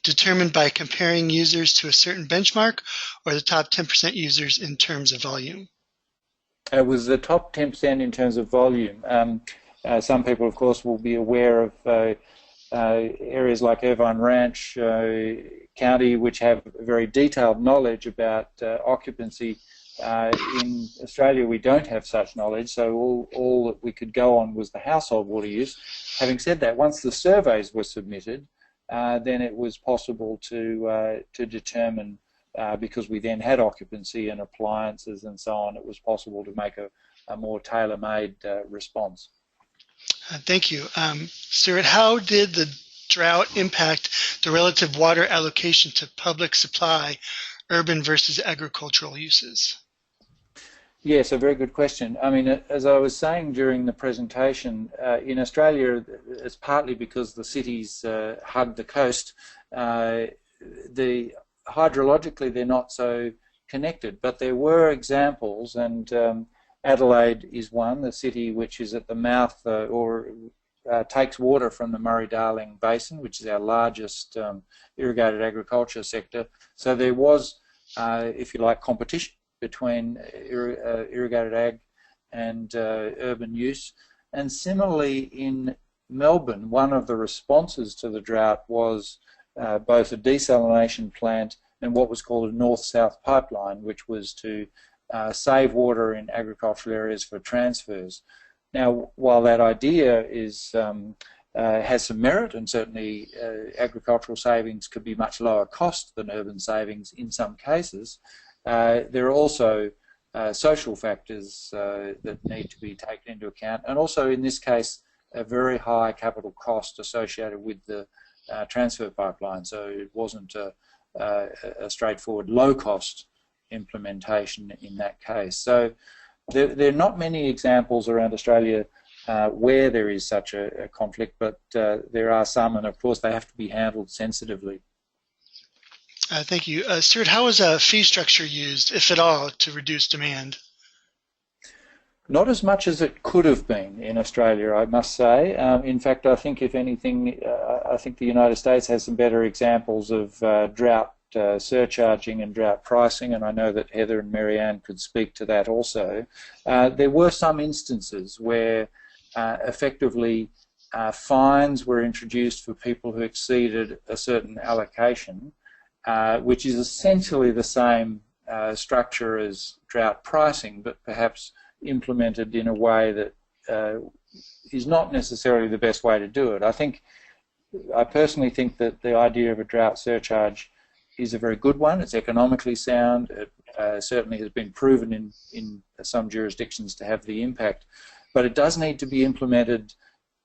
determined by comparing users to a certain benchmark, or the top 10% users in terms of volume? It was the top 10% in terms of volume. Some people, of course, will be aware of areas like Irvine Ranch County, which have very detailed knowledge about occupancy. In Australia, we don't have such knowledge, so all that we could go on was the household water use. Having said that, once the surveys were submitted, then it was possible to determine, because we then had occupancy and appliances and so on, it was possible to make a more tailor-made response. Thank you. Stuart, how did the drought impact the relative water allocation to public supply, urban versus agricultural uses? Yes, a very good question. I mean, as I was saying during the presentation, in Australia, it's partly because the cities hug the coast. Hydrologically, they're not so connected, but there were examples, and Adelaide is one, the city which is at the mouth takes water from the Murray-Darling Basin, which is our largest irrigated agriculture sector. So there was, if you like, competition between irrigated ag and urban use. And similarly in Melbourne, one of the responses to the drought was both a desalination plant and what was called a north-south pipeline, which was to save water in agricultural areas for transfers. Now, while that idea has some merit, and certainly agricultural savings could be much lower cost than urban savings in some cases, there are also social factors that need to be taken into account, and also in this case a very high capital cost associated with the transfer pipeline. So it wasn't a straightforward low-cost implementation in that case. So there are not many examples around Australia where there is such a conflict, but there are some, and of course they have to be handled sensitively. Thank you. Stuart, how was a fee structure used, if at all, to reduce demand? Not as much as it could have been in Australia, I must say. In fact, I think, if anything, I think the United States has some better examples of drought surcharging and drought pricing, and I know that Heather and Marianne could speak to that also. There were some instances where effectively fines were introduced for people who exceeded a certain allocation, which is essentially the same structure as drought pricing, but perhaps implemented in a way that is not necessarily the best way to do it. I personally think that the idea of a drought surcharge is a very good one. It's economically sound. It certainly has been proven in some jurisdictions to have the impact, but it does need to be implemented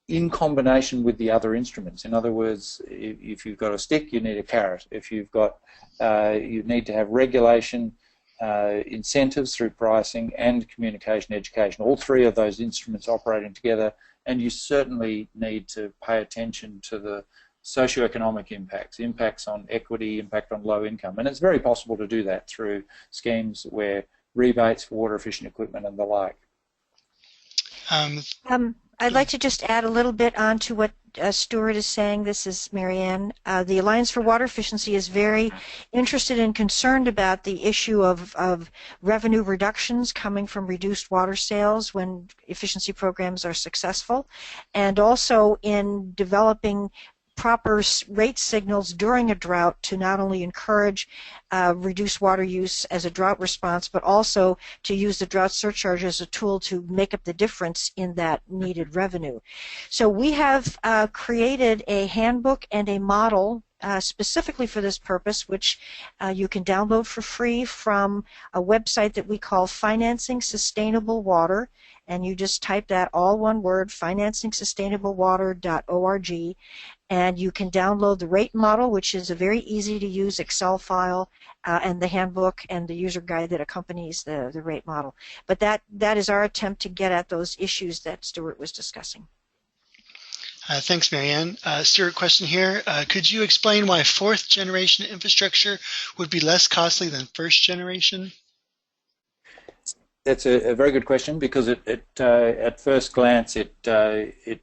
in combination with the other instruments. In other words, if you've got a stick, you need a carrot. If you've got, you need to have regulation, incentives through pricing, and communication, education. All three of those instruments operating together, and you certainly need to pay attention to the socioeconomic impacts on equity, impact on low income. And it's very possible to do that through schemes where rebates for water efficient equipment and the like. I'd like to just add a little bit on to what Stuart is saying. This is Marianne. The Alliance for Water Efficiency is very interested and concerned about the issue of revenue reductions coming from reduced water sales when efficiency programs are successful, and also in developing proper rate signals during a drought to not only encourage reduced water use as a drought response, but also to use the drought surcharge as a tool to make up the difference in that needed revenue. So we have created a handbook and a model specifically for this purpose, which you can download for free from a website that we call Financing Sustainable Water. And you just type that, all one word, financingsustainablewater.org. And you can download the rate model, which is a very easy to use Excel file, and the handbook and the user guide that accompanies the rate model. But that is our attempt to get at those issues that Stuart was discussing. Thanks, Marianne. Stuart, question here. Could you explain why fourth generation infrastructure would be less costly than first generation? That's a very good question, because at first glance it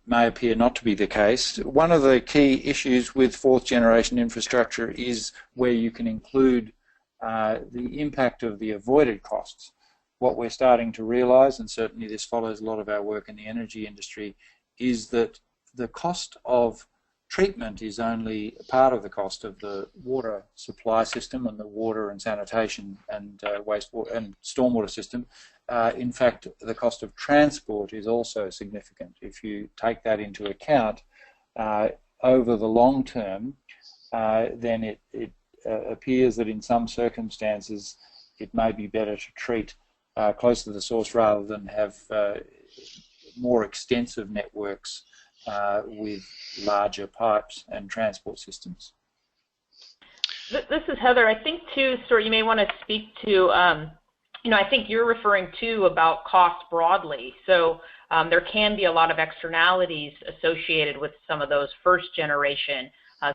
may appear not to be the case. One of the key issues with fourth generation infrastructure is where you can include the impact of the avoided costs. What we're starting to realise, and certainly this follows a lot of our work in the energy industry, is that the cost of treatment is only part of the cost of the water supply system and the water and sanitation and wastewater and stormwater system. In fact, the cost of transport is also significant. If you take that into account over the long term, then it appears that in some circumstances it may be better to treat close to the source rather than have more extensive networks with larger pipes and transport systems. This is Heather. I think too, Stuart, you may want to speak to, I think you're referring to about cost broadly. So there can be a lot of externalities associated with some of those first generation.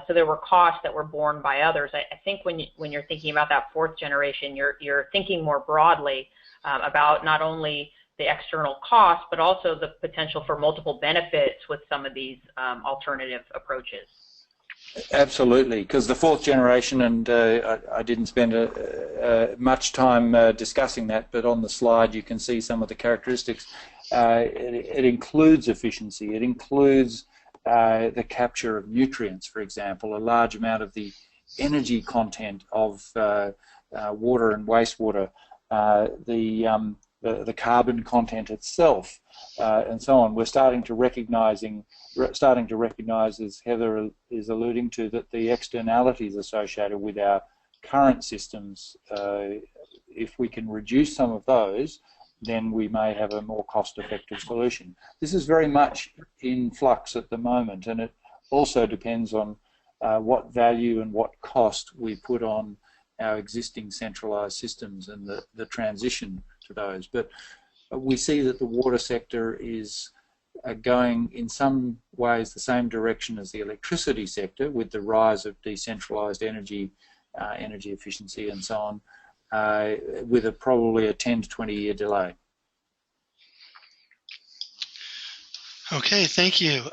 So there were costs that were borne by others. I think when you're thinking about that fourth generation, you're thinking more broadly about not only the external cost, but also the potential for multiple benefits with some of these alternative approaches. Absolutely, because the fourth generation, and I didn't spend much time discussing that, but on the slide you can see some of the characteristics. It includes efficiency, it includes the capture of nutrients, for example, a large amount of the energy content of water and wastewater, the carbon content itself, and so on. We're starting to recognise, as Heather is alluding to, that the externalities associated with our current systems, if we can reduce some of those, then we may have a more cost-effective solution. This is very much in flux at the moment, and it also depends on what value and what cost we put on our existing centralised systems and the transition to those. But we see that the water sector is going in some ways the same direction as the electricity sector, with the rise of decentralised energy, energy efficiency and so on, with probably a 10 to 20 year delay. Okay, thank you.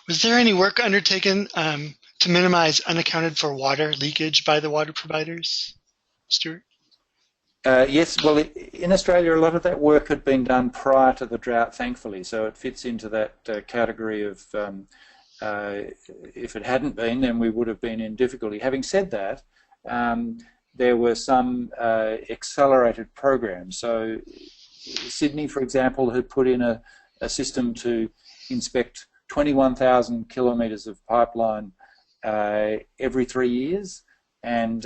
Was there any work undertaken to minimize unaccounted for water leakage by the water providers, Stuart? Yes, well, in Australia, a lot of that work had been done prior to the drought, thankfully, so it fits into that category of if it hadn't been, then we would have been in difficulty. Having said that, there were some accelerated programs. So Sydney, for example, had put in a system to inspect 21,000 kilometres of pipeline every 3 years. And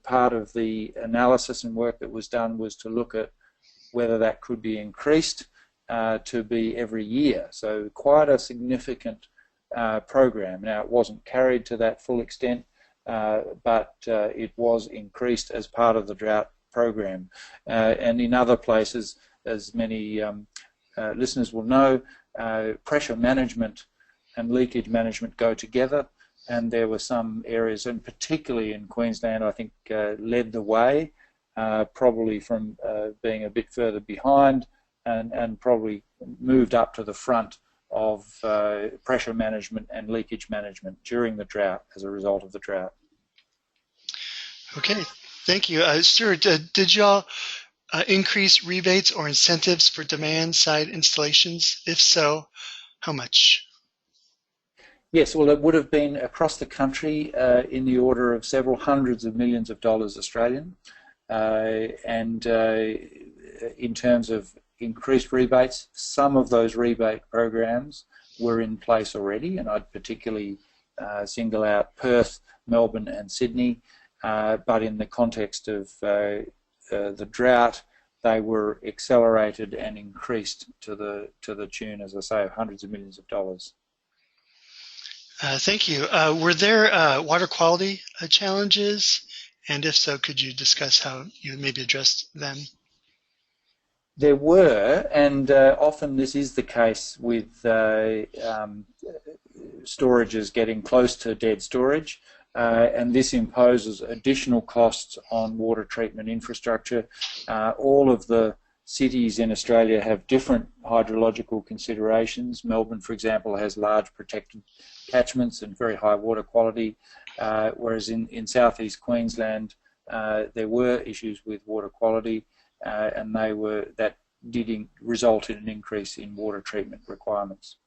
part of the analysis and work that was done was to look at whether that could be increased to be every year. So quite a significant program. Now, it wasn't carried to that full extent, but it was increased as part of the drought program. And in other places, as many listeners will know, pressure management and leakage management go together. And there were some areas, and particularly in Queensland, I think led the way, probably from being a bit further behind, and probably moved up to the front of pressure management and leakage management during the drought as a result of the drought. Okay, thank you. Stuart, did y'all increase rebates or incentives for demand-side installations? If so, how much? Yes, well, it would have been across the country in the order of several hundreds of millions of dollars Australian. And in terms of increased rebates, some of those rebate programs were in place already, and I'd particularly single out Perth Melbourne and Sydney, but in the context of the drought, they were accelerated and increased to the tune, as I say, of hundreds of millions of dollars. Thank you. Were there water quality challenges? And if so, could you discuss how you maybe addressed them? There were, and often this is the case with storages getting close to dead storage, and this imposes additional costs on water treatment infrastructure. All of the cities in Australia have different hydrological considerations. Melbourne, for example, has large protected catchments and very high water quality, whereas in southeast Queensland there were issues with water quality, and that did result in an increase in water treatment requirements.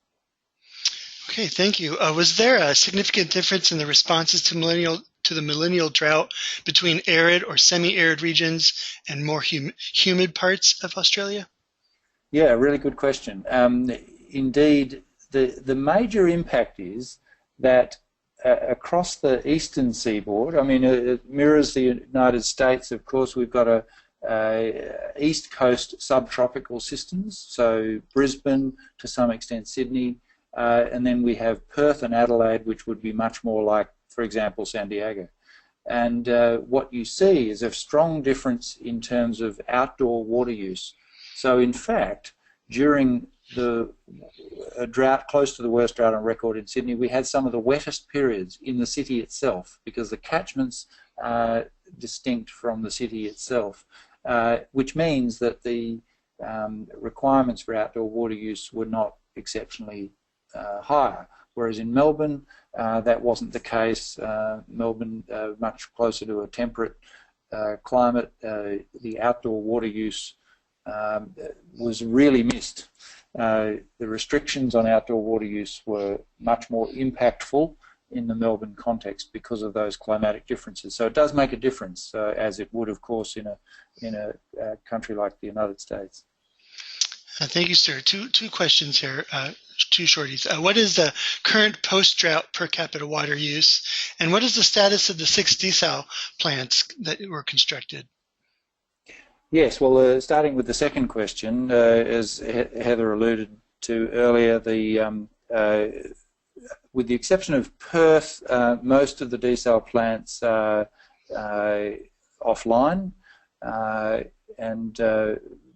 Okay, thank you. Was there a significant difference in the responses to the millennial drought between arid or semi-arid regions and more humid parts of Australia? Yeah, really good question. Indeed, the major impact is that across the eastern seaboard, I mean, it mirrors the United States. Of course, we've got a east coast subtropical systems, so Brisbane, to some extent Sydney, and then we have Perth and Adelaide, which would be much more like, for example, San Diego. And what you see is a strong difference in terms of outdoor water use. So in fact, during the drought, close to the worst drought on record in Sydney, we had some of the wettest periods in the city itself, because the catchments are distinct from the city itself, which means that the requirements for outdoor water use were not exceptionally higher. Whereas in Melbourne, that wasn't the case. Melbourne, much closer to a temperate climate, the outdoor water use was really missed. The restrictions on outdoor water use were much more impactful in the Melbourne context because of those climatic differences. So it does make a difference, as it would, of course, in a country like the United States. Thank you, sir. Two questions here, two shorties. What is the current post-drought per capita water use, and what is the status of the 6 desal plants that were constructed? Yes, well, starting with the second question, as Heather alluded to earlier, with the exception of Perth, most of the desal plants are offline, and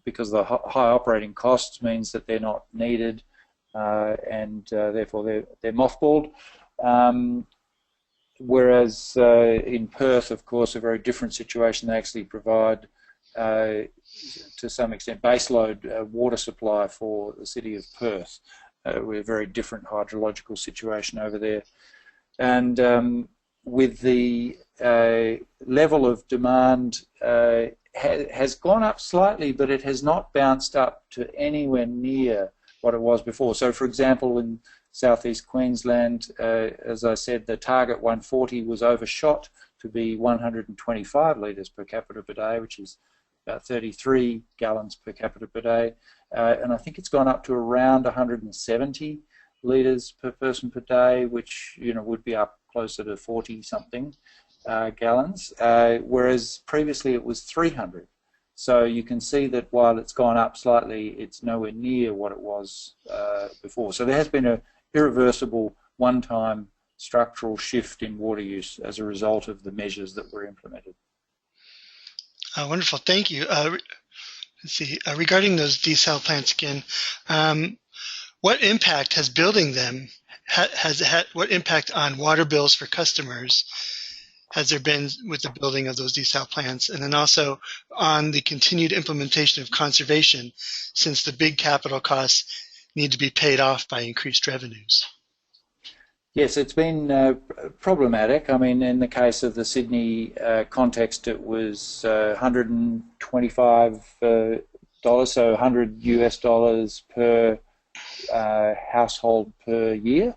because the high operating costs means that they're not needed, and therefore they're mothballed. Whereas in Perth, of course, a very different situation. They actually provide, to some extent, baseload water supply for the city of Perth. We're a very different hydrological situation over there. And with the level of demand has gone up slightly, but it has not bounced up to anywhere near what it was before. So, for example, in southeast Queensland, as I said, the target 140 was overshot to be 125 litres per capita per day, which is about 33 gallons per capita per day. And I think it's gone up to around 170 litres per person per day, which would be up closer to 40-something gallons, whereas previously it was 300. So you can see that while it's gone up slightly, it's nowhere near what it was before. So there has been an irreversible one-time structural shift in water use as a result of the measures that were implemented. Wonderful, thank you. Let's see, regarding those desal plants again, what impact has building them, what impact on water bills for customers has there been with the building of those desal plants, and then also on the continued implementation of conservation, since the big capital costs need to be paid off by increased revenues? Yes, it's been problematic. I mean, in the case of the Sydney context, it was $125, so $100 per household per year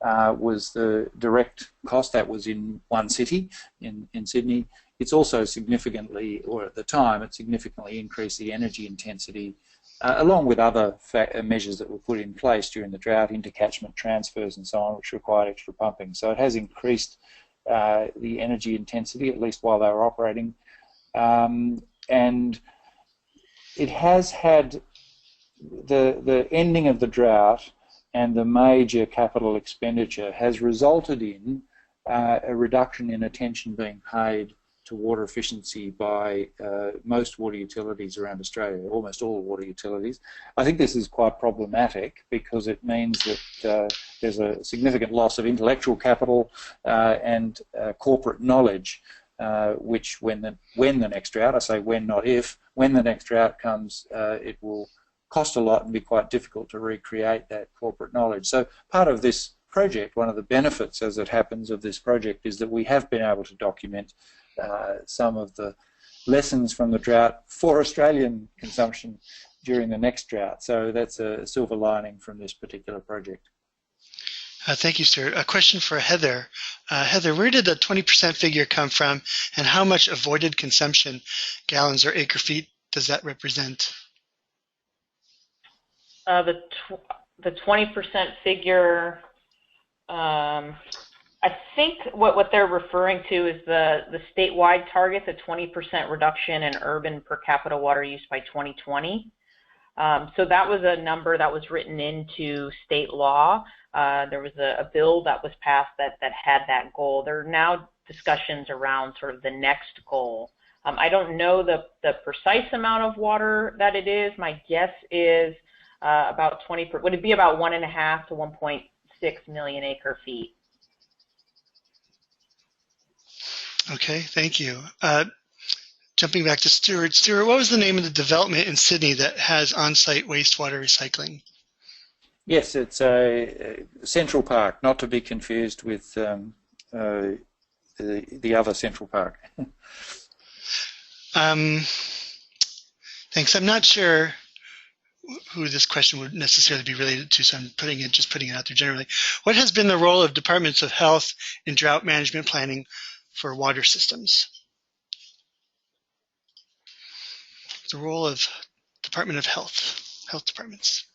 was the direct cost. That was in one city, in Sydney. It's also significantly, or at the time, it significantly increased the energy intensity, along with other measures that were put in place during the drought, intercatchment transfers and so on, which required extra pumping. So it has increased the energy intensity, at least while they were operating. And it has had the ending of the drought and the major capital expenditure has resulted in a reduction in attention being paid to water efficiency by most water utilities around Australia, almost all water utilities. I think this is quite problematic because it means that there's a significant loss of intellectual capital and corporate knowledge, which when the next drought, I say when, not if, when the next drought comes, it will cost a lot and be quite difficult to recreate that corporate knowledge. So part of this project, one of the benefits as it happens of this project, is that we have been able to document some of the lessons from the drought for Australian consumption during the next drought. So that's a silver lining from this particular project. Thank you, Stuart. A question for Heather. Heather, where did the 20% figure come from, and how much avoided consumption, gallons or acre feet, does that represent? The 20% figure, I think what they're referring to is the statewide target, the 20% reduction in urban per capita water use by 2020. So that was a number that was written into state law. There was a bill that was passed that had that goal. There are now discussions around sort of the next goal. I don't know the precise amount of water that it is. My guess is about 20, would it be about 1.5 to 1.6 million acre feet? Okay, thank you. Jumping back to Stuart. Stuart, what was the name of the development in Sydney that has on-site wastewater recycling? Yes, it's a Central Park, not to be confused with the other Central Park. Thanks. I'm not sure who this question would necessarily be related to, so I'm just putting it out there generally. What has been the role of departments of health in drought management planning for water systems? The role of Department of health departments.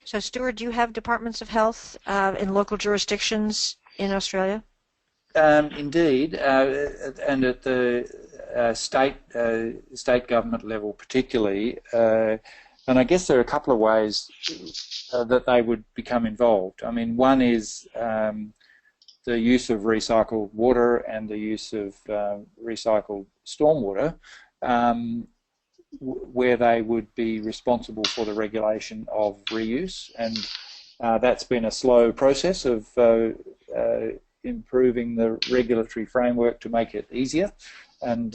So, Stuart, do you have departments of health in local jurisdictions in Australia? Indeed, and at the state government level particularly. And I guess there are a couple of ways that they would become involved. I mean, one is the use of recycled water and the use of recycled stormwater, where they would be responsible for the regulation of reuse. And that's been a slow process of improving the regulatory framework to make it easier. And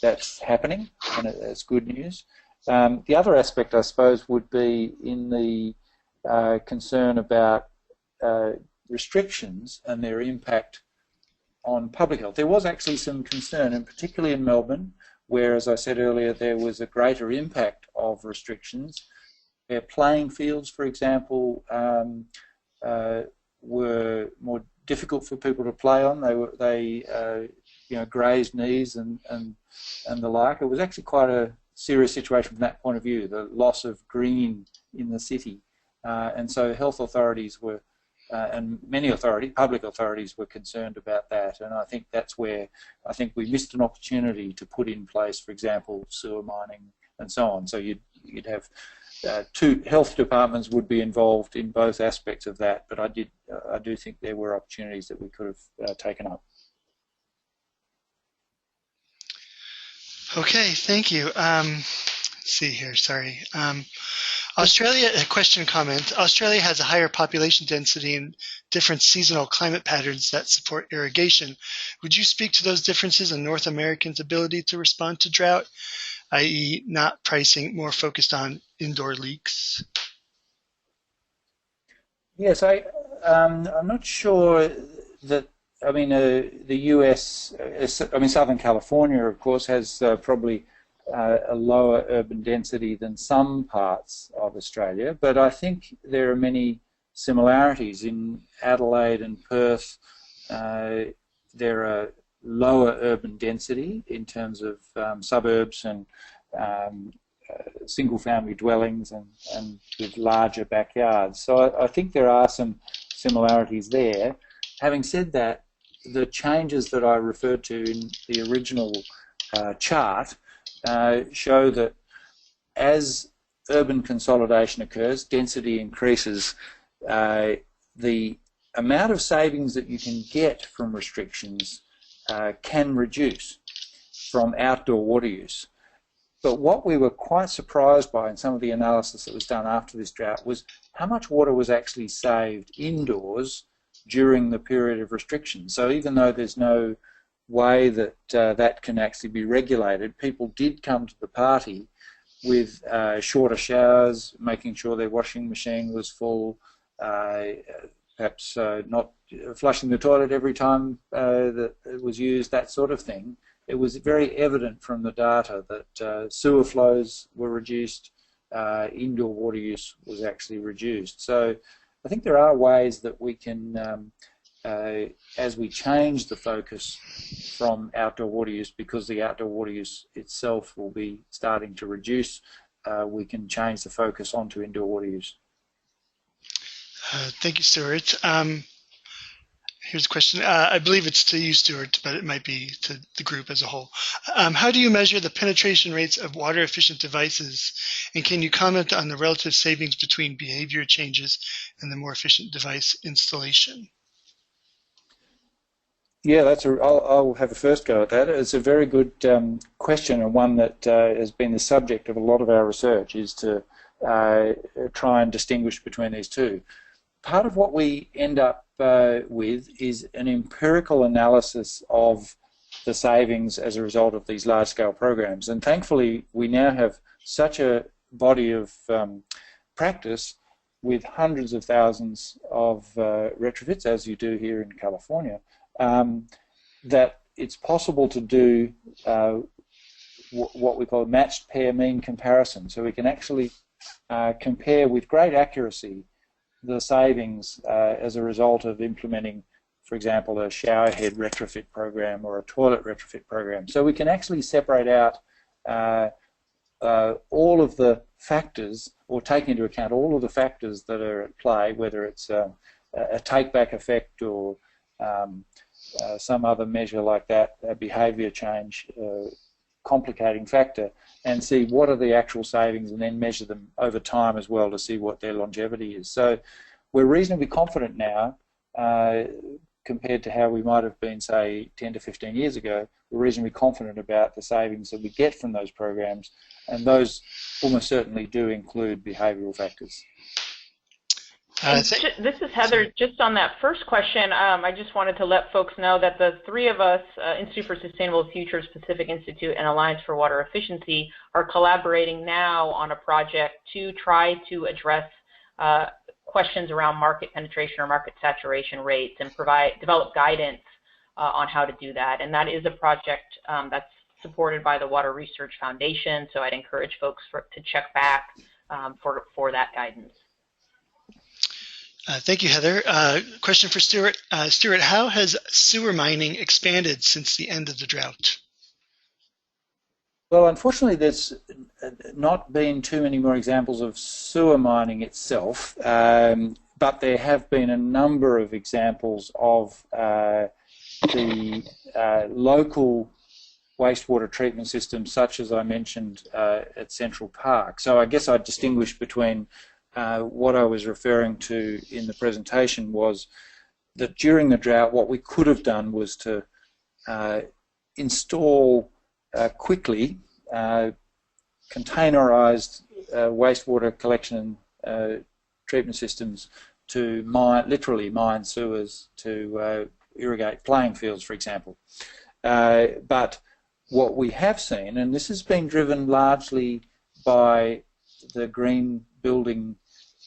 that's happening, and it's good news. The other aspect, I suppose, would be in the concern about restrictions and their impact on public health. There was actually some concern, and particularly in Melbourne, where, as I said earlier, there was a greater impact of restrictions. Where playing fields, for example, were more difficult for people to play on. They grazed knees and the like. It was actually quite a serious situation from that point of view, the loss of green in the city. And so health authorities were, and many public authorities were concerned about that. And I think that's where I think we missed an opportunity to put in place, for example, sewer mining and so on. So you'd have two health departments would be involved in both aspects of that. But I do think there were opportunities that we could have taken up. Okay, thank you. Let's see here, sorry. Australia, a question comment. Australia has a higher population density and different seasonal climate patterns that support irrigation. Would you speak to those differences in North Americans' ability to respond to drought, i.e. not pricing, more focused on indoor leaks? Yes, I'm not sure that, I mean, the US, Southern California, of course, has probably a lower urban density than some parts of Australia, but I think there are many similarities. In Adelaide and Perth, there are lower urban density in terms of suburbs and single-family dwellings and with larger backyards. So I think there are some similarities there. Having said that, the changes that I referred to in the original chart show that as urban consolidation occurs, density increases, the amount of savings that you can get from restrictions can reduce from outdoor water use. But what we were quite surprised by in some of the analysis that was done after this drought was how much water was actually saved indoors during the period of restriction. So even though there's no way that that can actually be regulated, people did come to the party with shorter showers, making sure their washing machine was full, perhaps not flushing the toilet every time that it was used, that sort of thing. It was very evident from the data that sewer flows were reduced, indoor water use was actually reduced. So I think there are ways that we can, as we change the focus from outdoor water use, because the outdoor water use itself will be starting to reduce, we can change the focus onto indoor water use. Thank you, Stuart. Here's a question. I believe it's to you, Stuart, but it might be to the group as a whole. How do you measure the penetration rates of water-efficient devices, and can you comment on the relative savings between behavior changes and the more efficient device installation? Yeah, I'll have a first go at that. It's a very good question, and one that has been the subject of a lot of our research, is to try and distinguish between these two. Part of what we end up with is an empirical analysis of the savings as a result of these large-scale programs. And thankfully, we now have such a body of practice with hundreds of thousands of retrofits, as you do here in California, that it's possible to do what we call a matched pair mean comparison. So we can actually compare with great accuracy the savings as a result of implementing, for example, a shower head retrofit program or a toilet retrofit program. So we can actually separate out all of the factors, or take into account all of the factors that are at play, whether it's a take-back effect or some other measure like that, a behaviour change complicating factor, and see what are the actual savings, and then measure them over time as well to see what their longevity is. So we're reasonably confident now, compared to how we might have been, say, 10 to 15 years ago. We're reasonably confident about the savings that we get from those programs, and those almost certainly do include behavioural factors. This is Heather. Just on that first question, I just wanted to let folks know that the three of us, Institute for Sustainable Futures, Pacific Institute, and Alliance for Water Efficiency, are collaborating now on a project to try to address questions around market penetration or market saturation rates, and develop guidance on how to do that. And that is a project that's supported by the Water Research Foundation, so I'd encourage folks to check back for that guidance. Thank you, Heather. Question for Stuart. Stuart, how has sewer mining expanded since the end of the drought? Well, unfortunately, there's not been too many more examples of sewer mining itself, but there have been a number of examples of the local wastewater treatment systems, such as I mentioned at Central Park. So I guess I'd distinguish between what I was referring to in the presentation was that during the drought, what we could have done was to install quickly containerized wastewater collection and treatment systems to literally mine sewers to irrigate playing fields, for example. But what we have seen, and this has been driven largely by the Green Building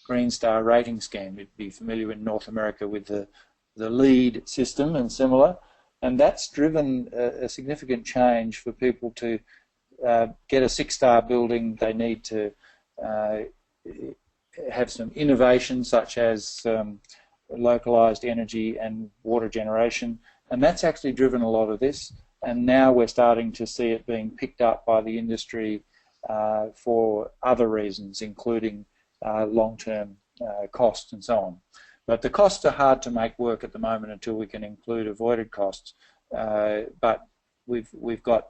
Green Star rating scheme. You'd be familiar in North America with the LEED system and similar, and that's driven a significant change for people to get a 6-star building. They need to have some innovation, such as localized energy and water generation, and that's actually driven a lot of this, and now we're starting to see it being picked up by the industry for other reasons, including long-term costs and so on. But the costs are hard to make work at the moment until we can include avoided costs. But we've got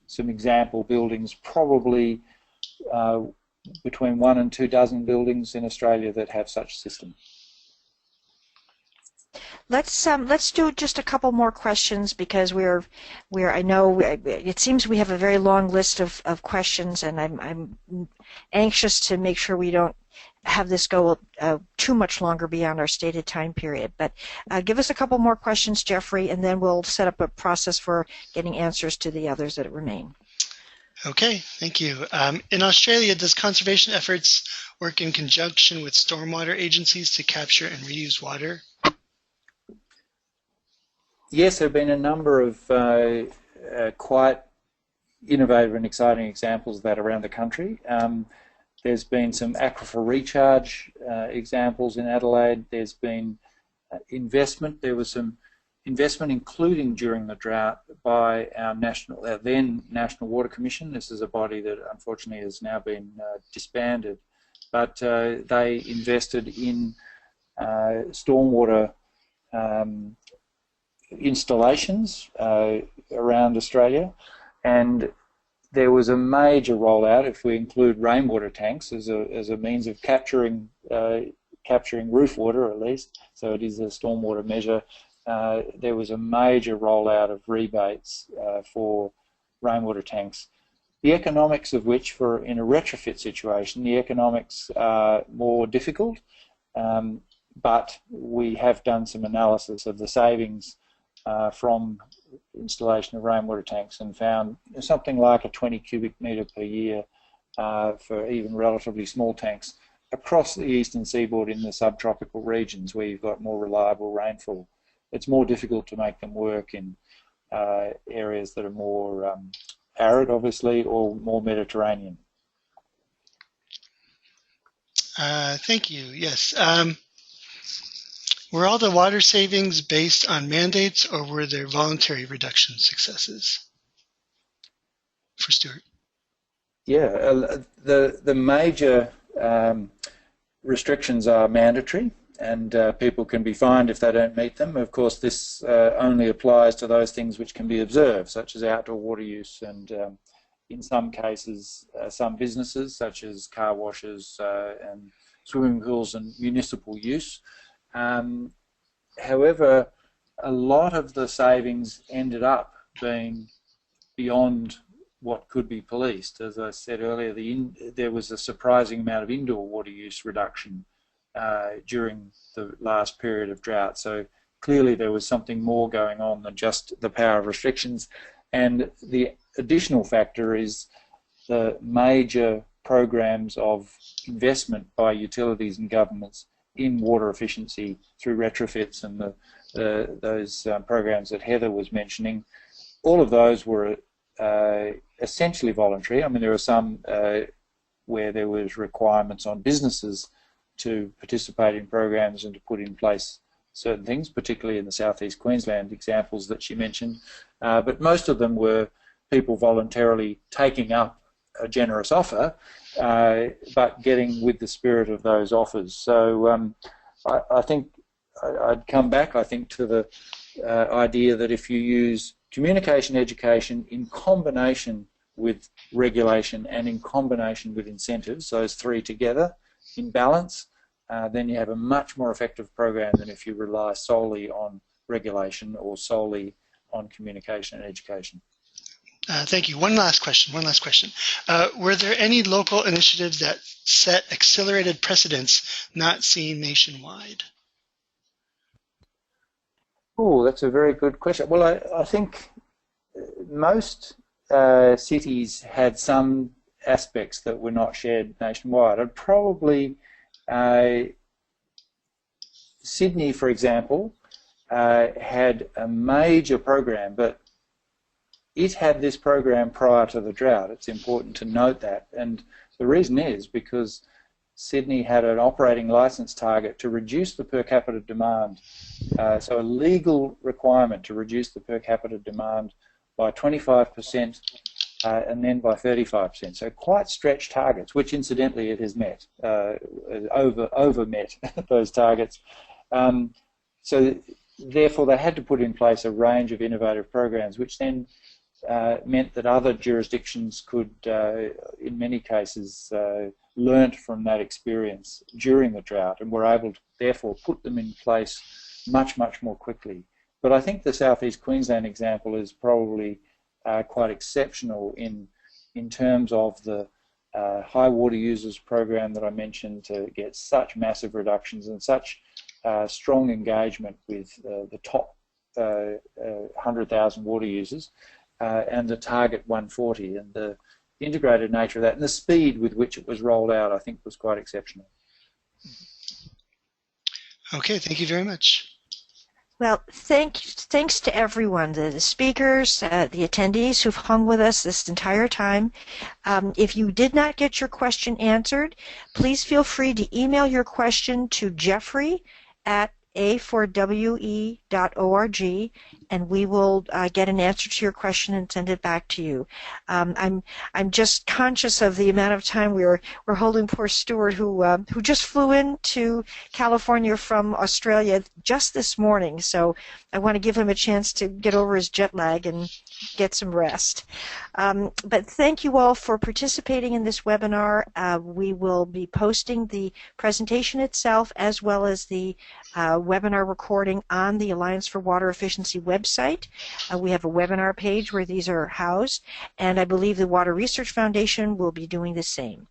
some example buildings, probably between 1 and 2 dozen buildings in Australia that have such system. Let's do just a couple more questions, because I know it seems we have a very long list of questions, and I'm anxious to make sure we don't have this go too much longer beyond our stated time period. But give us a couple more questions, Jeffrey, and then we'll set up a process for getting answers to the others that remain. Okay, thank you. In Australia, does conservation efforts work in conjunction with stormwater agencies to capture and reuse water? Yes, there have been a number of quite innovative and exciting examples of that around the country. There's been some aquifer recharge examples in Adelaide. There's been investment. There was some investment, including during the drought, by our then National Water Commission. This is a body that unfortunately has now been disbanded, but they invested in stormwater installations around Australia, and there was a major rollout, if we include rainwater tanks as a means of capturing roof water, at least, so it is a stormwater measure. There was a major rollout of rebates for rainwater tanks, the economics of which, in a retrofit situation, the economics are more difficult, but we have done some analysis of the savings from installation of rainwater tanks and found something like a 20 cubic metre per year for even relatively small tanks across the eastern seaboard in the subtropical regions where you've got more reliable rainfall. It's more difficult to make them work in areas that are more arid, obviously, or more Mediterranean. Thank you. Yes. Were all the water savings based on mandates, or were there voluntary reduction successes? For Stuart. Yeah, the major restrictions are mandatory, and people can be fined if they don't meet them. Of course, this only applies to those things which can be observed, such as outdoor water use, and in some cases, some businesses, such as car washes and swimming pools and municipal use. However, a lot of the savings ended up being beyond what could be policed. As I said earlier, there was a surprising amount of indoor water use reduction during the last period of drought. So clearly there was something more going on than just the power of restrictions. And the additional factor is the major programs of investment by utilities and governments in water efficiency through retrofits and those programs that Heather was mentioning. All of those were essentially voluntary. I mean, there are some where there was requirements on businesses to participate in programs and to put in place certain things, particularly in the southeast Queensland examples that she mentioned. But most of them were people voluntarily taking up a generous offer, but getting with the spirit of those offers. So I think I'd come back, I think, to the idea that if you use communication education in combination with regulation and in combination with incentives, those three together in balance, then you have a much more effective program than if you rely solely on regulation or solely on communication and education. Thank you. One last question. Were there any local initiatives that set accelerated precedents not seen nationwide? Oh, that's a very good question. Well, I think most cities had some aspects that were not shared nationwide. I'd probably Sydney, for example, had a major program, but it had this program prior to the drought. It's important to note that, and the reason is because Sydney had an operating licence target to reduce the per capita demand, so a legal requirement to reduce the per capita demand by 25% and then by 35%. So quite stretched targets, which incidentally it has met, over met those targets. So therefore they had to put in place a range of innovative programs, which then meant that other jurisdictions could, in many cases, learnt from that experience during the drought and were able to therefore put them in place much, much more quickly. But I think the South East Queensland example is probably quite exceptional in terms of the high water users program that I mentioned, to get such massive reductions and such strong engagement with the top 100,000 water users and the target 140, and the integrated nature of that and the speed with which it was rolled out, I think, was quite exceptional. Okay, thank you very much. Well, thanks to everyone, the speakers, the attendees who've hung with us this entire time. If you did not get your question answered, please feel free to email your question to jeffrey@a4we.org, and we will get an answer to your question and send it back to you. I'm just conscious of the amount of time we're holding poor Stuart, who just flew into California from Australia just this morning. So I want to give him a chance to get over his jet lag and get some rest. But thank you all for participating in this webinar. We will be posting the presentation itself as well as the webinar recording on the Alliance for Water Efficiency website. We have a webinar page where these are housed, and I believe the Water Research Foundation will be doing the same.